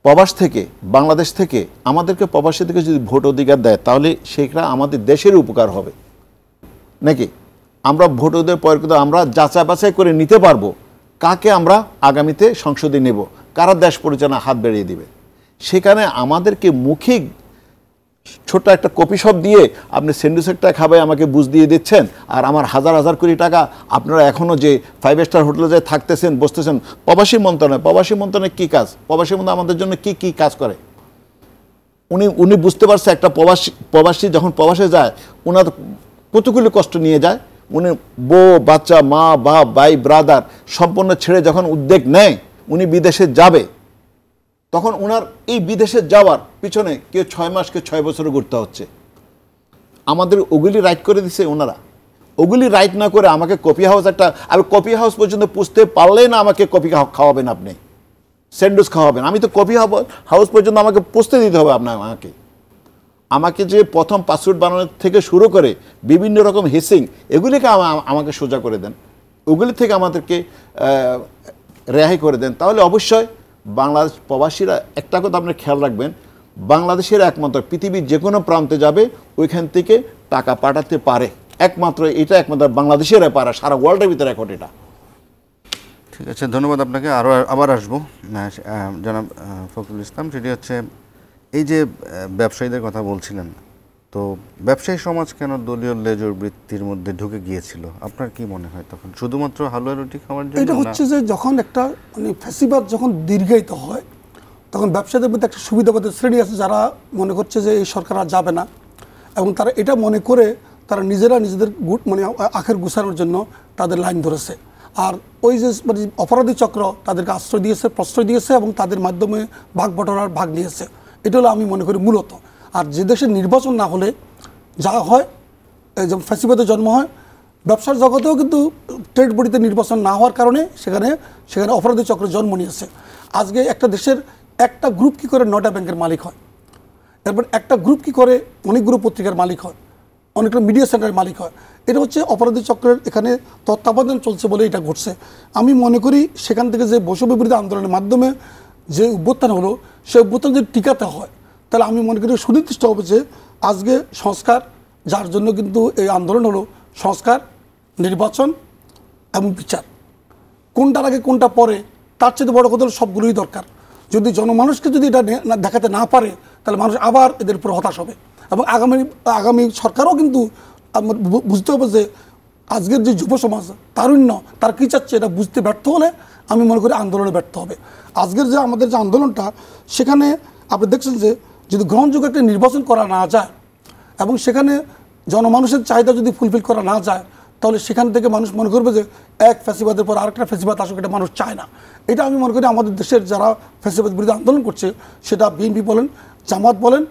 প্রবাস থেকে, বাংলাদেশ থেকে আমাদেরকে প্রবাসীদেরকে যদি ভোট অধিকার দেয়, তাহলে সেটা আমাদের দেশের উপকার হবে নাকি। আমরা ভোট অধিকার প্রয়োগ করে আমরা যাচাই বাছাই করে নিতে পারবো কাকে আমরা আগামীতে সংসদে নেব, কারা দেশ পরিচালনা হাত বেড়িয়ে দিবে। সেখানে আমাদেরকে মৌখিক ছোট্ট একটা কপি শপ দিয়ে আপনি স্যান্ডউইচটা খাবে আমাকে বুঝ দিয়ে দিচ্ছেন, আর আমার হাজার হাজার কোটি টাকা আপনারা এখনও যে 5 স্টার হোটেলে যে থাকতেছেন বসতেছেন। প্রবাসী মন্ত্রণালয় কী কাজ? প্রবাসী মন্ত্রণালয় আমাদের জন্য কি কি কাজ করে? উনি বুঝতে পারছে একটা প্রবাসী যখন প্রবাসে যায় ওনার কতগুলো কষ্ট নিয়ে যায়। উনি বউ বাচ্চা মা বাপ ভাই ব্রাদার সম্পূর্ণ ছেড়ে যখন উদ্যোগ নেয় উনি বিদেশে যাবে, তখন ওনার এই বিদেশে যাওয়ার পিছনে কেউ 6 মাস কেউ 6 বছর ঘুরতে হচ্ছে। আমাদের ওগুলি রাইট করে দিছে ওনারা। ওগুলি রাইট না করে আমাকে কফি হাউস আমি কফি হাউস পর্যন্ত পুষতে পারলেই না আমাকে কফি খাওয়াবেন, আপনি স্যান্ডউইচ খাওয়াবেন। আমি তো কফি হাউস পর্যন্ত আমাকে পুষতে দিতে হবে আমাকে যে প্রথম পাসপোর্ট বানানোর থেকে শুরু করে বিভিন্ন রকম হিসিং এগুলিকে আমাকে সোজা করে দেন, ওগুলি থেকে আমাদেরকে রেহাই করে দেন। তাহলে অবশ্যই বাংলাদেশ প্রবাসীরা একটা কথা আপনি খেয়াল রাখবেন, বাংলাদেশের একমাত্র পৃথিবীর যে কোনো প্রান্তে যাবে ওইখান থেকে টাকা পাঠাতে পারে, একমাত্র বাংলাদেশের পারে, সারা ওয়ার্ল্ডের ভিতরে এখন এটা। ঠিক আছে, ধন্যবাদ আপনাকে। আবার আসবো জনাব ফখরুল ইসলাম। সেটি হচ্ছে এই যে ব্যবসায়ীদের কথা বলছিলেন, তো ব্যবসায়ী সমাজ কেন দলীয় লেজুর বৃত্তির মধ্যে ঢুকে গিয়েছিল আপনার কি মনে হয়? তখন শুধুমাত্র হালুয়া রুটি খাওয়ার জন্য? এটা হচ্ছে যে যখন একটা ফ্যাসিবাদ যখন দীর্ঘায়িত হয় তখন ব্যবসায়ীদের মধ্যে একটা সুবিধাবাদী শ্রেণী আছে যারা মনে করছে যে এই সরকার আর যাবে না, এবং তারা এটা মনে করে তারা নিজেরা নিজেদের আখের গুছানোর জন্য তাদের লাইন ধরেছে। আর ওই যে অপরাধী চক্র তাদেরকে আশ্রয় দিয়েছে, প্রশ্রয় দিয়েছে এবং তাদের মাধ্যমে ভাগ বটরার ভাগ নিয়েছে। এটা হলো আমি মনে করি মূলত। আর যে দেশে নির্বাচন না হলে যা হয়, যেমন ফ্যাসিবাদের জন্ম হয়, ব্যবসার জগতেও কিন্তু ট্রেড বডিতে নির্বাচন না হওয়ার কারণে সেখানে অপরাধী চক্র জন্ম নিয়েছে। আজকে একটা দেশের একটা গ্রুপ কি করে 9টা ব্যাংকের মালিক হয়, এরপর একটা গ্রুপ কি করে অনেকগুলো পত্রিকার মালিক হয়, অনেকটা মিডিয়া সেন্টারের মালিক হয়। এটা হচ্ছে অপরাধী চক্রের এখানে তত্ত্বাবধান চলছে বলে এটা ঘটছে। আমি মনে করি সেখান থেকে যে বৈষম্য বিরোধী আন্দোলনের মাধ্যমে যে অভ্যুত্থান হলো, সে অভ্যুত্থান যদি টিকাতে হয় তাহলে আমি মনে করি সুনির্দিষ্ট হবে যে আজকে সংস্কার, যার জন্য কিন্তু এই আন্দোলন হলো সংস্কার, নির্বাচন এবং বিচার। কোনটার আগে কোনটা পরে তার চেয়ে বড় কথা হলো সবগুলোই দরকার। যদি জনমানুষকে যদি এটা দেখাতে না পারে তাহলে মানুষ আবার এদের উপর হতাশ হবে, এবং আগামী সরকারও কিন্তু বুঝতে হবে যে আজকের যে যুব সমাজ তারুণ্য তার কী চাচ্ছে এটা বুঝতে ব্যর্থ হলে আমি মনে করি আন্দোলনে ব্যর্থ হবে। আজকের যে আমাদের যে আন্দোলনটা, সেখানে আপনি দেখছেন যে যদি গ্রহণযোগ্য একটা নির্বাচন করা না যায় এবং সেখানে জনমানুষের চাহিদা যদি ফুলফিল করা না যায়, তাহলে সেখান থেকে মানুষ মনে করবে যে এক ফ্যাসিবাদের পর আরেকটা ফ্যাসিবাদ আসুক, এটা মানুষ চায় না। এটা আমি মনে করি আমাদের দেশের যারা ফ্যাসিবাদ বিরুদ্ধে আন্দোলন করছে, সেটা বিএনপি বলেন, জামাত বলেন,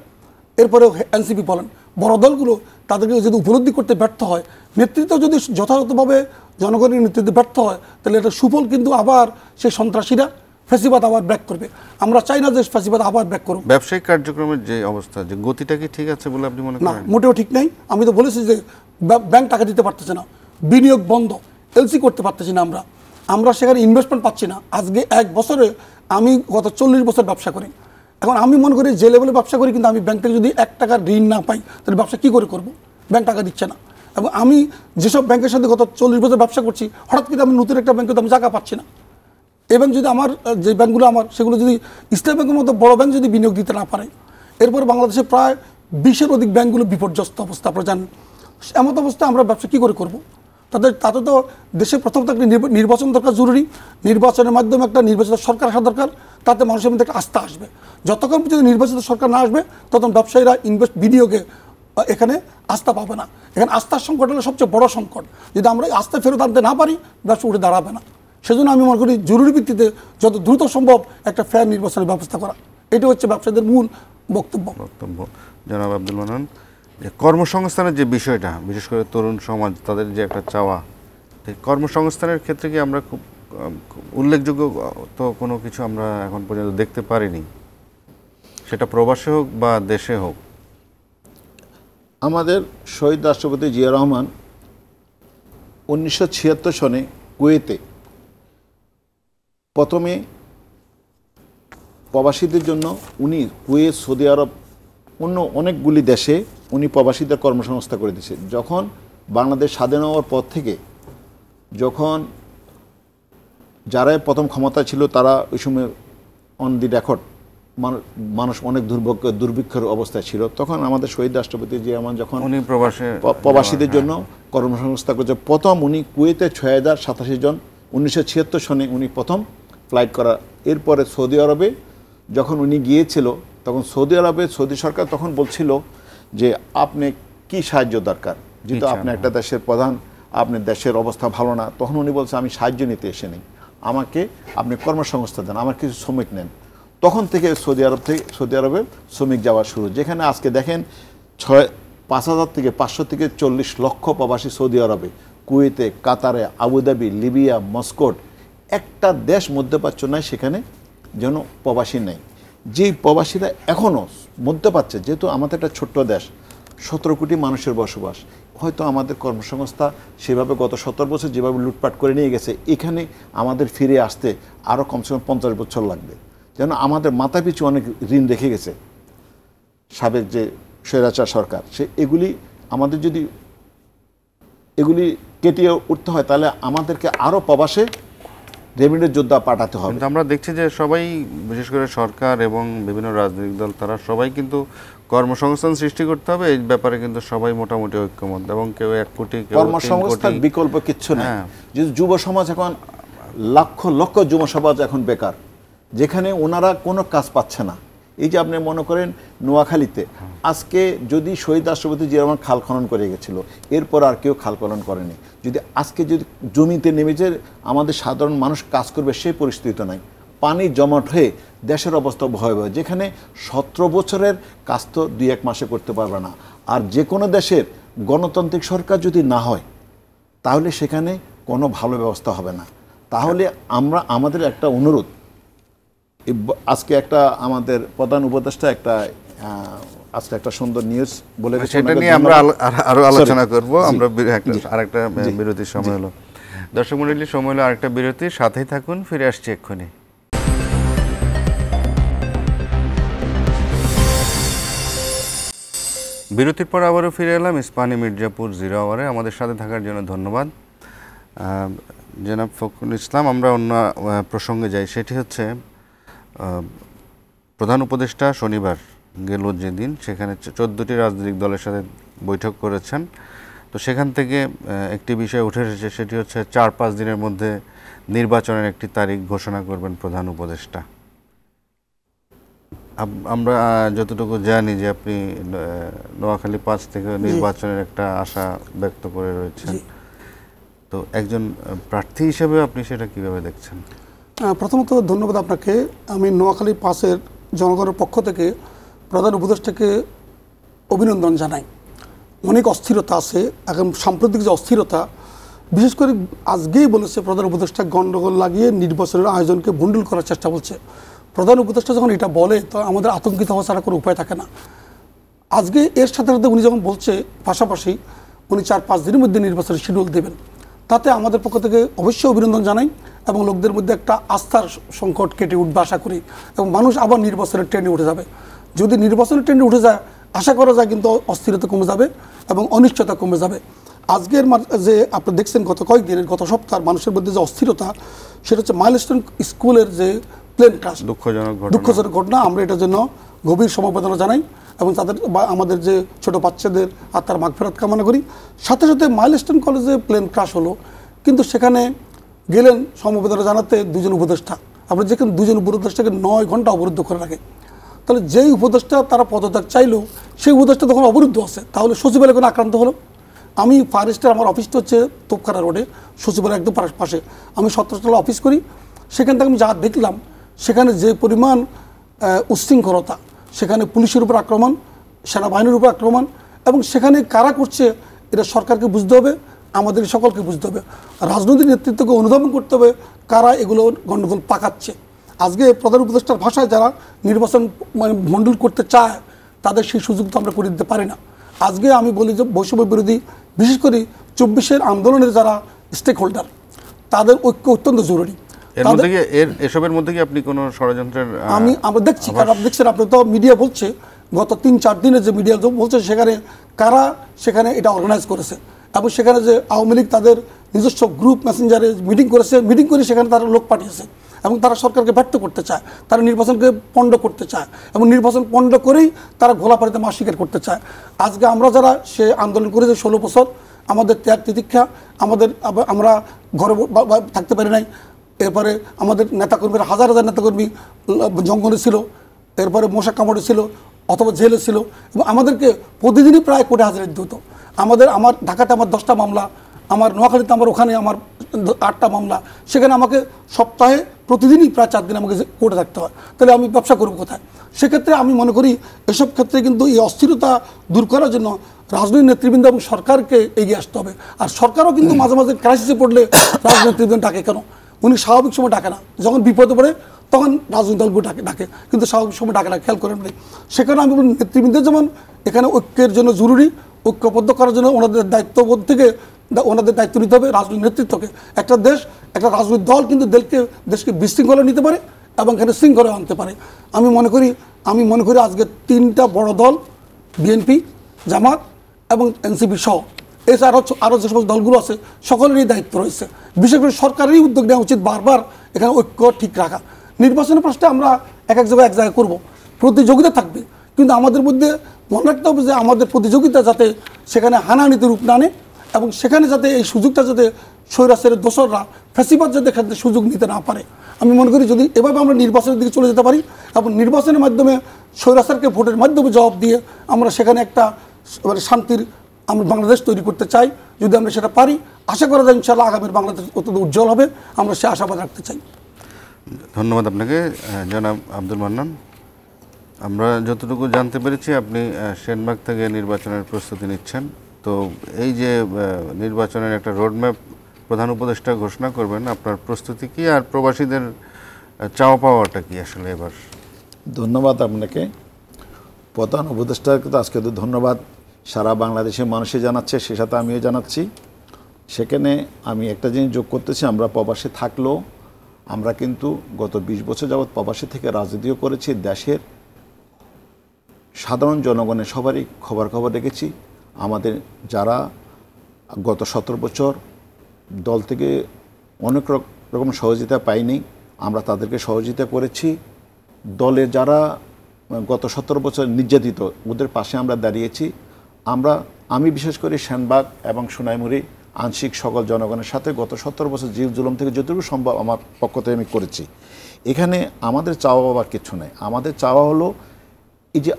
এরপরে এনসিপি বলেন, বড় দলগুলো তাদেরকে যদি উপলব্ধি করতে ব্যর্থ হয়, নেতৃত্ব যদি যথাযথভাবে জনগণের নেতৃত্বে ব্যর্থ হয়, তাহলে এটা সুফল কিন্তু আবার সেই সন্ত্রাসীরা ফ্যাসিবাদ আবার ব্যাক করবে। আমরা চাই না যে ফ্যাসিবাদ আবার ব্যাক করুক। ব্যবসায়িক কার্যক্রমের যে অবস্থা, যে গতিটা কি ঠিক আছে বলে আপনি মনে করেন? না, মোটেও ঠিক নেই। আমি তো বলেছি যে ব্যাংক টাকা দিতে পারতেছে না, বিনিয়োগ বন্ধ, এলসি করতে পারতেছি না, আমরা সেখানে ইনভেস্টমেন্ট পাচ্ছি না। আজকে 1 বছরে আমি গত 40 বছর ব্যবসা করি। এখন আমি মনে করি যে লেভেলে ব্যবসা করি, কিন্তু আমি ব্যাংক থেকে যদি 1 টাকার ঋণ না পাই তাহলে ব্যবসা কী করে করবো? ব্যাংক টাকা দিচ্ছে না। এবং আমি যেসব ব্যাংকের সাথে গত 40 বছর ব্যবসা করছি, হঠাৎ করে আমি নতুন একটা ব্যাংকে তো আমি জায়গা পাচ্ছি না। এবং যদি আমার যে ব্যাংকগুলো সেগুলো যদি ইসলামী ব্যাংকের মতো বড় ব্যাংক যদি বিনিয়োগ দিতে না পারে, এরপর বাংলাদেশে প্রায় 20-এর অধিক ব্যাংকগুলো বিপর্যস্ত অবস্থা, আপনারা জানেন। এমন অবস্থা আমরা ব্যবসা কী করে করবো? তাতে তো দেশে প্রথমত একটা নির্বাচন দরকার, জরুরি। নির্বাচনের মাধ্যমে একটা নির্বাচিত সরকার আসা দরকার, তাতে মানুষের মধ্যে একটা আস্থা আসবে। যতক্ষণ পর্যন্ত নির্বাচিত সরকার না আসবে তখন ব্যবসায়ীরা বিনিয়োগে এখানে আস্থা পাবে না। এখানে আস্থার সংকট হলো সবচেয়ে বড় সংকট। যদি আমরা আস্থা ফেরত আনতে না পারি, ব্যবসা উঠে দাঁড়াবে না। সেজন্য আমি মনে করি জরুরি ভিত্তিতে যত দ্রুত সম্ভব একটা ফেয়ার নির্বাচনের ব্যবস্থা করা, এটা হচ্ছে ব্যবসায়ীদের মূল বক্তব্য। জনাব আব্দুল মান্নান, যে কর্মসংস্থানের যে বিষয়টা, বিশেষ করে তরুণ সমাজ তাদের যে একটা চাওয়া, কর্মসংস্থানের ক্ষেত্রে কি আমরা খুব উল্লেখযোগ্য তো কোনো কিছু আমরা এখন পর্যন্ত দেখতে পারিনি, সেটা প্রবাসে হোক বা দেশে হোক? আমাদের শহীদ রাষ্ট্রপতি জিয়া রহমান 1976 সনে কুয়েতে প্রথমে প্রবাসীদের জন্য উনি কুয়েত, সৌদি আরব, অন্য অনেকগুলি দেশে উনি প্রবাসীদের কর্মসংস্থা করে দিয়েছে। যখন বাংলাদেশ স্বাধীন হওয়ার পর থেকে, যখন যারাই প্রথম ক্ষমতা ছিল তারা ওই সময় অন দি রেকর্ড মানুষ অনেক দুর্ভিক্ষের অবস্থায় ছিল। তখন আমাদের শহীদ রাষ্ট্রপতি জিয়া রহমান যখন উনি প্রবাসীদের জন্য কর্মসংস্থান করেছে, প্রথম উনি কুয়েতে ৬,০৮৭ জন 1976 সনে উনি প্রথম ফ্লাইট করা। এরপরে সৌদি আরবে যখন উনি গিয়েছিল, তখন সৌদি আরবে সৌদি সরকার তখন বলছিল যে আপনি কি সাহায্য দরকার, যেহেতু আপনি একটা দেশের প্রধান, আপনার দেশের অবস্থা ভালো না। তখন উনি বলছে আমি সাহায্য নিতে এসে নেই, আমাকে আপনি কর্মসংস্থান দেন, আমার কিছু শ্রমিক নেন। তখন থেকে সৌদি আরবে শ্রমিক যাওয়া শুরু, যেখানে আজকে দেখেন 5,000 থেকে 500 থেকে 40 লক্ষ প্রবাসী সৌদি আরবে, কুয়েতে, কাতারে, আবুধাবি, লিবিয়া, মস্কোট, একটা দেশ মধ্যপ্রাচ্য নাই সেখানে যেন প্রবাসী নেই। যেই প্রবাসীরা এখনও মধ্যপ্রাচ্যে, যেহেতু আমাদের একটা ছোট্ট দেশ, 17 কোটি মানুষের বসবাস, হয়তো আমাদের কর্মসংস্থা সেভাবে গত 17 বছর যেভাবে লুটপাট করে নিয়ে গেছে, এখানে আমাদের ফিরে আসতে আরও কমসে কম 50 বছর লাগবে। যেন আমাদের মাথা পিছু অনেক ঋণ রেখে গেছে সাবেক যে স্বৈরাচার সরকার, এগুলি আমাদের যদি এগুলি কেটিয়ে উঠতে হয়, তাহলে আমাদেরকে আরও প্রবাসে রেভিনিউ যোদ্ধা পাঠাতে হবে। কিন্তু আমরা দেখছি যে সবাই, বিশেষ করে সরকার এবং বিভিন্ন রাজনৈতিক দল, তারা সবাই কিন্তু কর্মসংস্থান সৃষ্টি করতে হবে এই ব্যাপারে কিন্তু সবাই মোটামুটি ঐক্যমত, এবং কেউ 1 কোটি, কেউ 3 কোটি। কর্মসংস্থান বিকল্প কিচ্ছু নেই। যদি যুব সমাজ এখন লক্ষ লক্ষ যুব সমাজ এখন বেকার, যেখানে ওনারা কোনো কাজ পাচ্ছে না। এই যে আপনি মনে করেন নোয়াখালীতে আজকে যদি শহীদ রাষ্ট্রপতি জিয়া রহমান খাল খনন করে গেছিল, এরপর আর কেউ খাল খনন করেনি। যদি আজকে যদি জমিতে নেমে যে আমাদের সাধারণ মানুষ কাজ করবে, সেই পরিস্থিতি নাই। পানি জমাট হয়ে দেশের অবস্থা ভয়াবহ, যেখানে 17 বছরের কাজ তো 2-1 মাসে করতে পারবে না। আর যে কোনো দেশের গণতান্ত্রিক সরকার যদি না হয়, তাহলে সেখানে কোনো ভালো ব্যবস্থা হবে না। তাহলে আমাদের একটা অনুরোধ, আজকে একটা আমাদের প্রধান উপদেষ্টা আজকে একটা সুন্দর নিউজ বলে গেছে, সেটা নিয়ে আমরা আরো আলোচনা করব। আমরা আরেকটা বিরতির সময় হলো। দর্শক মণ্ডলী, সময় হলো আরেকটা বিরতির, সাথেই থাকুন, ফিরে আসছি এক্ষুনি। বিরতির পর আবারও ফিরে এলাম ইস্পাহানী মির্জাপুর 0 আওয়ারে। আমাদের সাথে থাকার জন্য ধন্যবাদ জনাব ফখরুল ইসলাম। আমরা অন্য প্রসঙ্গে যাই, সেটি হচ্ছে প্রধান উপদেষ্টা শনিবার গেল যেদিন, সেখানে 14টি রাজনৈতিক দলের সাথে বৈঠক করেছেন। তো সেখান থেকে একটি বিষয় উঠে এসেছে, সেটি হচ্ছে 4-5 দিনের মধ্যে নির্বাচনের একটি তারিখ ঘোষণা করবেন প্রধান উপদেষ্টা। আমরা যতটুকু জানি যে আপনি নোয়াখালী 5 থেকে নির্বাচনের একটা আশা ব্যক্ত করে রয়েছেন, তো একজন প্রার্থী হিসেবে আপনি সেটা কিভাবে দেখছেন? প্রথমত ধন্যবাদ আপনাকে। আমি নোয়াখালী 5-এর জনগণের পক্ষ থেকে প্রধান উপদেষ্টাকে অভিনন্দন জানাই। অনেক অস্থিরতা আছে এখন, সাম্প্রতিক যে অস্থিরতা, বিশেষ করে আজকেই বলেছে প্রধান উপদেষ্টা গণ্ডগোল লাগিয়ে নির্বাচনের আয়োজনকে ভণ্ডুল করার চেষ্টা বলছে। প্রধান উপদেষ্টা যখন এটা বলে, তো আমাদের আতঙ্কিত হওয়া ছাড়া কোনো উপায় থাকে না। আজকে এর সাথে সাথে উনি যখন বলছে পাশাপাশি উনি 4-5 দিনের মধ্যে নির্বাচনের শিডিউল দেবেন, তাতে আমাদের পক্ষ থেকে অবশ্যই অভিনন্দন জানাই, এবং লোকদের মধ্যে একটা আস্থার সংকট কেটে উঠবে আশা করি, এবং মানুষ আবার নির্বাচনের ট্রেন্ডে উঠে যাবে। যদি নির্বাচনের ট্রেন্ডে উঠে যায়, আশা করা যায় কিন্তু অস্থিরতা কমে যাবে এবং অনিশ্চয়তা কমে যাবে। আজকের যে আপনি দেখছেন গত সপ্তাহ মানুষের মধ্যে যে অস্থিরতা, সেটা হচ্ছে মাইলস্টোন স্কুলের যে প্লেন ক্রাশ, দুঃখজনক ঘটনা। আমরা এটার জন্য গভীর সমবেদনা জানাই এবং তাদের আমাদের যে ছোট বাচ্চাদের আত্মার মাগফিরাত কামনা করি। সাথে সাথে মাইলস্টোন কলেজে প্লেন ক্রাশ হলো, কিন্তু সেখানে গেলেন সমবেদনা জানাতে 2 জন উপদেষ্টা। আমরা যেখানে 2 জন উপদেষ্টাকে 9 ঘন্টা অবরুদ্ধ করে রাখে, তাহলে যেই উপদেষ্টা তারা পদত্যাগ চাইলেও সেই উপদেষ্টা তখন অবরুদ্ধ আছে, তাহলে সচিবালয় কোনো আক্রান্ত হলো। আমি ফরেস্টের, আমার অফিসটা হচ্ছে তোপখানা রোডে, সচিবালয় একদম পাশে। আমি 17 তলা অফিস করি। সেখান থেকে আমি যা দেখলাম, সেখানে যে পরিমাণ উচ্ছৃঙ্খলতা, সেখানে পুলিশের উপর আক্রমণ, সেনাবাহিনীর উপর আক্রমণ, এবং সেখানে কারা করছে এটা সরকারকে বুঝতে হবে, আমাদের সকলকে বুঝতে হবে, রাজনৈতিক নেতৃত্বকে অনুধাবন করতে হবে কারা এগুলো গণ্ডগোল পাকাচ্ছে। আজকে প্রধান উপদেষ্টার ভাষায় যারা নির্বাচন মণ্ডল করতে চায়, তাদের সেই সুযোগ তো আমরা করে দিতে পারি না। আজকে আমি বলি যে বৈষম্য বিরোধী, বিশেষ করে 24-এর আন্দোলনের যারা স্টেক হোল্ডার, তাদের ঐক্য অত্যন্ত জরুরি। এসবের মধ্যে কি আপনি কোনো ষড়যন্ত্রের আমরা দেখছি, কারণ আপনি দেখছেন, আপনি তো মিডিয়া বলছে গত 3-4 দিনের যে মিডিয়া বলছে, সেখানে কারা সেখানে এটা অর্গানাইজ করেছে, এবং সেখানে যে আওয়ামী লীগ তাদের নিজস্ব গ্রুপ মেসেঞ্জারে মিটিং করেছে, মিটিং করে সেখানে তারা লোক পাঠিয়েছে, এবং তারা সরকারকে ব্যর্থ করতে চায়, তারা নির্বাচনকে পণ্ড করতে চায় এবং নির্বাচন পণ্ড করেই তারা ঘোলাপাড়িতে মাছ শিকার করতে চায়। আজকে আমরা যারা সে আন্দোলন করেছি 16 বছর, আমাদের ত্যাগ তিতিক্ষা, আমরা ঘরে থাকতে পারি নাই, এরপরে আমাদের নেতাকর্মীরা হাজার হাজার নেতাকর্মী জঙ্গলে ছিল, এরপরে মশা কামড়ে ছিল অথবা জেলে ছিল এবং আমাদেরকে প্রতিদিনই প্রায় কোর্টে হাজিরা দিতে হতো। আমার ঢাকাতে আমার 10টা মামলা, আমার নোয়াখালীতে আমার ওখানে আমার 8টা মামলা, সেখানে আমাকে সপ্তাহে প্রতিদিনই প্রায় 4 দিন আমাকে কোর্টে থাকতে হয়। তাহলে আমি ব্যবসা করব কোথায়? সেক্ষেত্রে আমি মনে করি এসব ক্ষেত্রে কিন্তু এই অস্থিরতা দূর করার জন্য রাজনৈতিক নেতৃবৃন্দ এবং সরকারকে এগিয়ে আসতে হবে। আর সরকারও কিন্তু মাঝে মাঝে ক্রাইসিসে পড়লে রাজনৈতিক নেতৃবৃন্দ ডাকে কেন? উনি স্বাভাবিক সময় ডাকে না, যখন বিপদে পড়ে তখন রাজনৈতিক দলগুলো ডাকে, কিন্তু স্বাভাবিক সময় ডাকে না, খেয়াল করেন নাই। সেখানে আমি বলি নেতৃবৃন্দের যেমন এখানে ঐক্যের জন্য জরুরি, ঐক্যবদ্ধ করার জন্য ওনাদের দায়িত্ববোধ থেকে ওনাদের দায়িত্ব নিতে হবে রাজনৈতিক নেতৃত্বকে। একটা দেশ, একটা রাজনৈতিক দল কিন্তু দেশকে বিশৃঙ্খলা নিতে পারে এবং এখানে শৃঙ্খলা আনতে পারে। আমি মনে করি আজকে 3টা বড় দল, বিএনপি, জামাত এবং এনসিপি সহ এছাড়া আরও যে সমস্ত দলগুলো আছে সকলেরই দায়িত্ব রয়েছে। বিশেষ করে সরকারেরই উদ্যোগ নেওয়া উচিত বারবার এখানে ঐক্য ঠিক রাখা। নির্বাচনের প্রশ্নে আমরা এক জায়গায় করব, প্রতিযোগিতা থাকবে, কিন্তু আমাদের মধ্যে মনে রাখতে হবে যে আমাদের প্রতিযোগিতা যাতে সেখানে হানাহানিতে রূপ না নেয় এবং সেখানে যাতে এই সুযোগটা যাতে স্বৈরাচারের দোসররা ফ্যাসিবাদ যাতে এখানে সুযোগ নিতে না পারে। আমি মনে করি যদি এভাবে আমরা নির্বাচনের দিকে চলে যেতে পারি এবং নির্বাচনের মাধ্যমে স্বৈরাচারকে ভোটের মাধ্যমে জবাব দিয়ে আমরা সেখানে একটা শান্তির আমরা বাংলাদেশ তৈরি করতে চাই, যদি আমরা সেটা পারি আশা করা যায় ইনশাআল্লাহ আগামীর বাংলাদেশ অত্যন্ত উজ্জ্বল হবে, আমরা সে আশাবাদ রাখতে চাই। ধন্যবাদ আপনাকে জনাব আব্দুল মান্নান। আমরা যতটুকু জানতে পেরেছি আপনি সেনবাগ থেকে নির্বাচনের প্রস্তুতি নিচ্ছেন। তো এই যে নির্বাচনের একটা রোডম্যাপ প্রধান উপদেষ্টা ঘোষণা করবেন, আপনার প্রস্তুতি কি আর প্রবাসীদের চাওয়া পাওয়াটা কি আসলে এবার? ধন্যবাদ আপনাকে। প্রধান উপদেষ্টাকে তো আজকে তো ধন্যবাদ সারা বাংলাদেশের মানুষই জানাচ্ছে, সে সাথে আমিও জানাচ্ছি। সেখানে আমি একটা জিনিস যোগ করতেছি, আমরা প্রবাসে থাকলেও আমরা কিন্তু গত 20 বছর যাবৎ প্রবাসী থেকে রাজনীতিও করেছি, দেশের সাধারণ জনগণের সবারই খবর রেখেছি। আমাদের যারা গত 17 বছর দল থেকে অনেক রকম সহযোগিতা পাইনি, আমরা তাদেরকে সহযোগিতা করেছি। দলের যারা গত 17 বছর নির্যাতিত ওদের পাশে আমরা দাঁড়িয়েছি। আমি বিশেষ করে সেনবাগ এবং সোনাইমুড়ি আংশিক সকল জনগণের সাথে গত 17 বছর জিল জুলুম থেকে যতটুকু সম্ভব আমার পক্ষ থেকে আমি করেছি। এখানে আমাদের চাওয়া পাওয়ার কিছু নেই। আমাদের চাওয়া হলো এই যে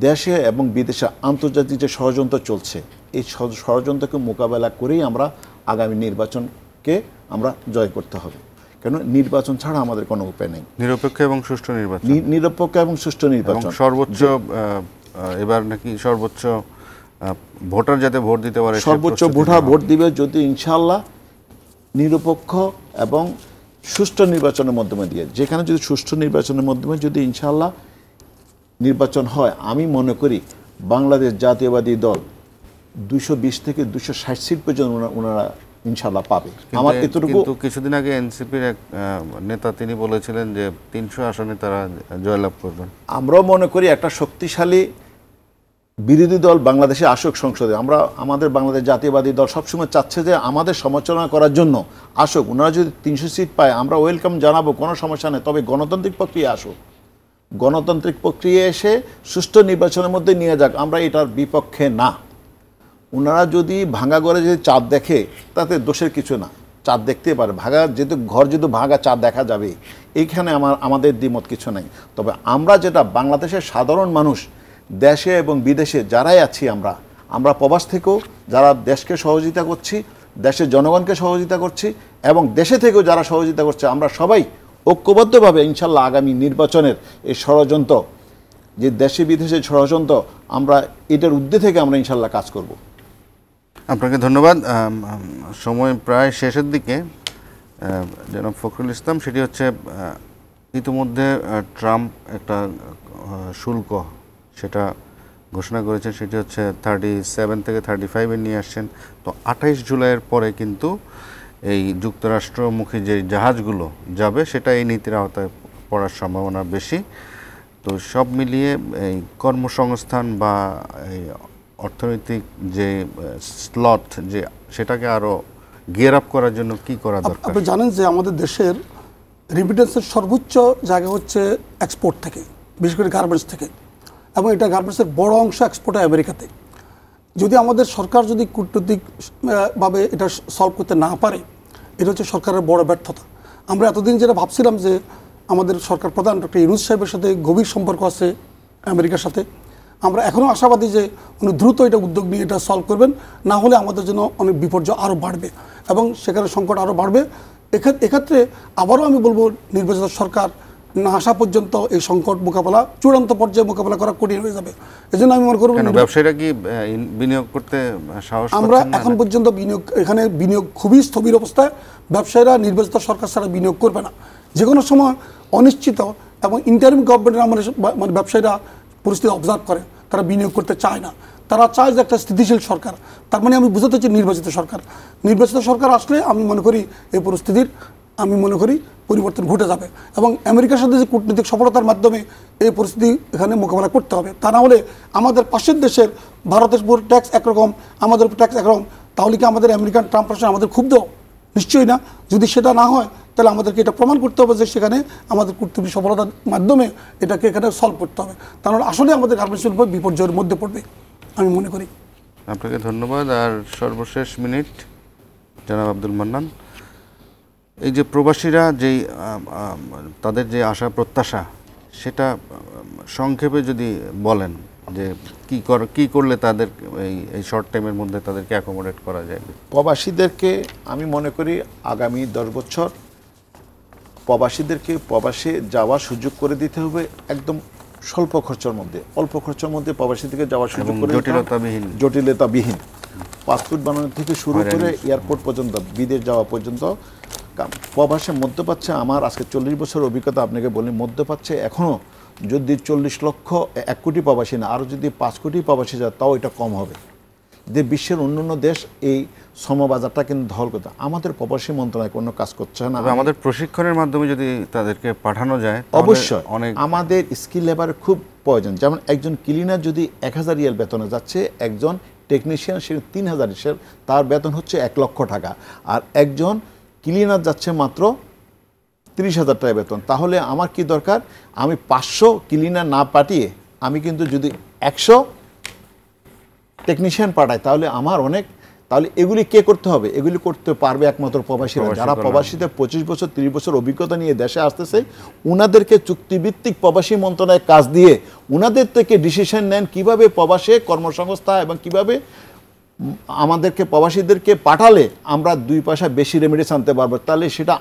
দেশে এবং বিদেশে আন্তর্জাতিক যে ষড়যন্ত্র চলছে, এই ষড়যন্ত্রকে মোকাবেলা করেই আমরা আগামী নির্বাচনকে আমরা জয় করতে হবে। কেন নির্বাচন ছাড়া আমাদের কোনো উপায় নেই। নিরপেক্ষ এবং সুষ্ঠু নির্বাচন, নিরপেক্ষ এবং সুষ্ঠু নির্বাচন, সর্বোচ্চ এবার নাকি সর্বোচ্চ ভোটার যাতে ভোট দিতে পারে, সর্বোচ্চ ভোট দিবে যদি ইনশাআল্লাহ নিরপেক্ষ এবং সুষ্ঠু নির্বাচনের মাধ্যমে দিয়ে। যেখানে যদি সুষ্ঠু নির্বাচনের মাধ্যমে যদি ইনশাআল্লাহ নির্বাচন হয়, আমি মনে করি বাংলাদেশ জাতীয়বাদী দল 220 থেকে 260 সিট পর্যন্ত ওনারা ইনশাআল্লাহ পাবে। আমার এতটুকু। কিন্তু কিছুদিন আগে এনসিপির এক নেতা তিনি বলেছিলেন যে 300 আসনে তারা জয়লাভ করবেন। আমরাও মনে করি একটা শক্তিশালী বিরোধী দল বাংলাদেশে আসুক সংসদে। আমাদের বাংলাদেশ জাতীয়বাদী দল সবসময় চাচ্ছে যে আমাদের সমালোচনা করার জন্য আসুক। ওনারা যদি 300 সিট পায় আমরা ওয়েলকাম জানাবো, কোনো সমস্যা নেই। তবে গণতান্ত্রিক প্রক্রিয়া আসুক, গণতান্ত্রিক প্রক্রিয়া এসে সুষ্ঠু নির্বাচনের মধ্যে নিয়ে যাক, আমরা এটার বিপক্ষে না। ওনারা যদি ভাঙা ঘরে যদি চাঁদ দেখে তাতে দোষের কিছু না, চাঁদ দেখতে পারে। ঘর যেহেতু ভাঙা, চাঁদ দেখা যাবে, এইখানে আমাদের দ্বিমত কিছু নাই। তবে আমরা যেটা বাংলাদেশের সাধারণ মানুষ দেশে এবং বিদেশে যারাই আছি, আমরা প্রবাস থেকেও যারা দেশকে সহযোগিতা করছি, দেশের জনগণকে সহযোগিতা করছি এবং দেশে থেকেও যারা সহযোগিতা করছে, আমরা সবাই ঐক্যবদ্ধভাবে ইনশাল্লাহ আগামী নির্বাচনের এই ষড়যন্ত্র, যে দেশে বিদেশে ষড়যন্ত্র, আমরা এটার ঊর্ধ্বে থেকে আমরা ইনশাল্লাহ কাজ করব। আপনাকে ধন্যবাদ। সময় প্রায় শেষের দিকে। জনাব ফখরুল ইসলাম, সেটি হচ্ছে ইতিমধ্যে ট্রাম্প একটা শুল্ক সেটা ঘোষণা করেছেন, সেটি হচ্ছে 37 থেকে 35-এ নিয়ে আসছেন। তো 28 জুলাইয়ের পরে কিন্তু এই যুক্তরাষ্ট্রমুখী যে জাহাজগুলো যাবে সেটা এই নীতির আওতায় পড়ার সম্ভাবনা বেশি। তো সব মিলিয়ে এই কর্মসংস্থান বা এই অর্থনৈতিক যে স্লট সেটাকে আরও গিয়ার আপ করার জন্য কি করা দরকার? আপনি জানেন যে আমাদের দেশের রিমিটেন্সের সর্বোচ্চ জায়গা হচ্ছে এক্সপোর্ট থেকে, বিশেষ করে গার্মেন্টস থেকে, এবং এটা গার্মেন্টসের বড় অংশ এক্সপোর্ট হয় আমেরিকাতে। যদি আমাদের সরকার যদি কূটনৈতিকভাবে এটা সলভ করতে না পারে, এটা হচ্ছে সরকারের বড় ব্যর্থতা। আমরা এতদিন যেটা ভাবছিলাম যে আমাদের সরকার প্রধান ডক্টর ইউনূস সাহেবের সাথে গভীর সম্পর্ক আছে আমেরিকার সাথে, আমরা এখনও আশাবাদী যে উনি দ্রুত এটা উদ্যোগ নিয়ে এটা সলভ করবেন, না হলে আমাদের জন্য অনেক বিপর্যয় আরও বাড়বে এবং সেখানে সংকট আরও বাড়বে। এক্ষেত্রে আবারও আমি বলবো নির্বাচিত সরকার না আসা পর্যন্ত এই সংকট মোকাবেলা চূড়ান্ত পর্যায়ে মোকাবেলা করা কঠিন হয়ে যাবে। এই জন্য আমি মনে করব ব্যবসায়ীরা কি বিনিয়োগ করতে সাহস পাচ্ছেন না? আমরা এখন পর্যন্ত এখানে বিনিয়োগ খুবই স্থবির অবস্থায়। ব্যবসায়ীরা নির্বাচিত সরকার ছাড়া বিনিয়োগ করবে না। যে কোনো সময় অনিশ্চিত এবং ইন্টারিম গভর্নমেন্টের মানে ব্যবসায়ীরা পরিস্থিতি অবজার্ভ করে, তারা বিনিয়োগ করতে চায় না। তারা চায় যে একটা স্থিতিশীল সরকার। তার মানে আমি বুঝাতে চাই নির্বাচিত সরকার আসলে আমি মনে করি এই পরিস্থিতির পরিবর্তন ঘটে যাবে এবং আমেরিকার সাথে যে কূটনৈতিক সফলতার মাধ্যমে এই পরিস্থিতি এখানে মোকাবেলা করতে হবে। তা না হলে আমাদের পাশের দেশের ভারতের উপর ট্যাক্স একরকম, আমাদের উপর ট্যাক্স একরকম, তাহলে কি আমাদের আমেরিকান ট্রাম্প প্রশ্ন আমাদের ক্ষুব্ধ? নিশ্চয়ই না। যদি সেটা না হয় তাহলে আমাদেরকে এটা প্রমাণ করতে হবে যে সেখানে আমাদের কূটনৈতিক সফলতার মাধ্যমে এটাকে এখানে সলভ করতে হবে। তাহলে আসলে আমাদের গার্মেন্টস শিল্প বিপর্যয়ের মধ্যে পড়বে আমি মনে করি। আপনাকে ধন্যবাদ। আর সর্বশেষ মিনিট জনাব আব্দুল মান্নান, এই যে প্রবাসীরা যেই তাদের যে আশা প্রত্যাশা, সেটা সংক্ষেপে যদি বলেন যে কি করলে তাদের এই শর্ট টাইমের মধ্যে তাদেরকে অ্যাকোমোডেট করা যায়? প্রবাসীদেরকে আমি মনে করি আগামী 10 বছর প্রবাসীদেরকে প্রবাসে যাওয়ার সুযোগ করে দিতে হবে, একদম স্বল্প খরচের মধ্যে, অল্প খরচের মধ্যে প্রবাসীদেরকে যাওয়ার সুযোগ করে জটিলতাবিহীন পাসপোর্ট বানানো থেকে শুরু করে এয়ারপোর্ট পর্যন্ত, বিদেশ যাওয়া পর্যন্ত। প্রবাসে মধ্যপ্রাচ্যে আমার আজকে 40 বছর অভিজ্ঞতা আপনাকে বলি, মধ্যপ্রাচ্যে এখনও যদি 40 লক্ষ 1 কোটি প্রবাসী না, আরও যদি 5 কোটি প্রবাসী যায় তাও এটা কম হবে। যে বিশ্বের অন্যান্য দেশ এই শ্রমবাজারটা কিন্তু দখল করতে, আমাদের প্রবাসী মন্ত্রণালয় কোনো কাজ করছে না। আমাদের প্রশিক্ষণের মাধ্যমে যদি তাদেরকে পাঠানো যায় অবশ্যই আমাদের স্কিল লেবারের খুব প্রয়োজন। যেমন একজন ক্লিনার যদি 1000 রিয়াল বেতনে যাচ্ছে, একজন টেকনিশিয়ান সে 3000, তার বেতন হচ্ছে 1 লক্ষ টাকা, আর একজন ক্লিনার যাচ্ছে মাত্র 30,000 টাকা বেতন। তাহলে আমার কি দরকার, আমি 500 ক্লিনার না পাঠিয়ে আমি কিন্তু যদি 100 টেকনিশিয়ান পাঠাই তাহলে আমার অনেক, তাহলে এগুলি কে করতে হবে? এগুলি করতে পারবে একমাত্র প্রবাসীরা, যারা প্রবাসীতে 25 বছর 30 বছর অভিজ্ঞতা নিয়ে দেশে আসতেছে। উনাদেরকে চুক্তিভিত্তিক প্রবাসী মন্ত্রণালয়ে কাজ দিয়ে উনাদের থেকে ডিসিশন নেন কিভাবে প্রবাসে কর্মসংস্থান এবং কিভাবে আমাদেরকে প্রবাসীদেরকে পাঠালে আমরা 2 পয়সা বেশি রেমিডেন্স আনতে পারবো। তাহলে সেটা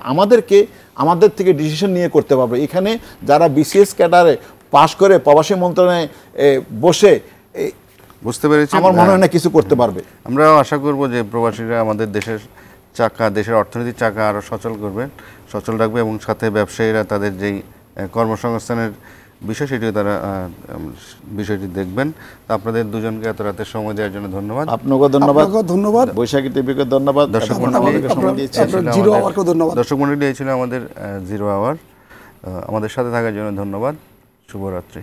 আমাদের থেকে ডিসিশন নিয়ে করতে পারবো। এখানে যারা বিসিএস ক্যাডারে পাশ করে প্রবাসী মন্ত্রণালয়ে বসে বুঝতে পেরেছি, আমার মনে হয় না কিছু করতে পারবে। আমরাও আশা করব যে প্রবাসীরা আমাদের দেশের চাকা, দেশের অর্থনীতির চাকা আরও সচল রাখবে এবং সাথে ব্যবসায়ীরা তাদের যেই কর্মসংস্থানের বিষয় সেটিও তারা বিষয়টি দেখবেন। আপনাদের দুজনকে এত রাতের সময় দেওয়ার জন্য ধন্যবাদ। আপনাকে ধন্যবাদ। বৈশাখী টিভিকে ধন্যবাদ। দর্শক মণ্ডলী এই ছিল আমাদের জিরো আওয়ার। আমাদের সাথে থাকার জন্য ধন্যবাদ। শুভরাত্রি।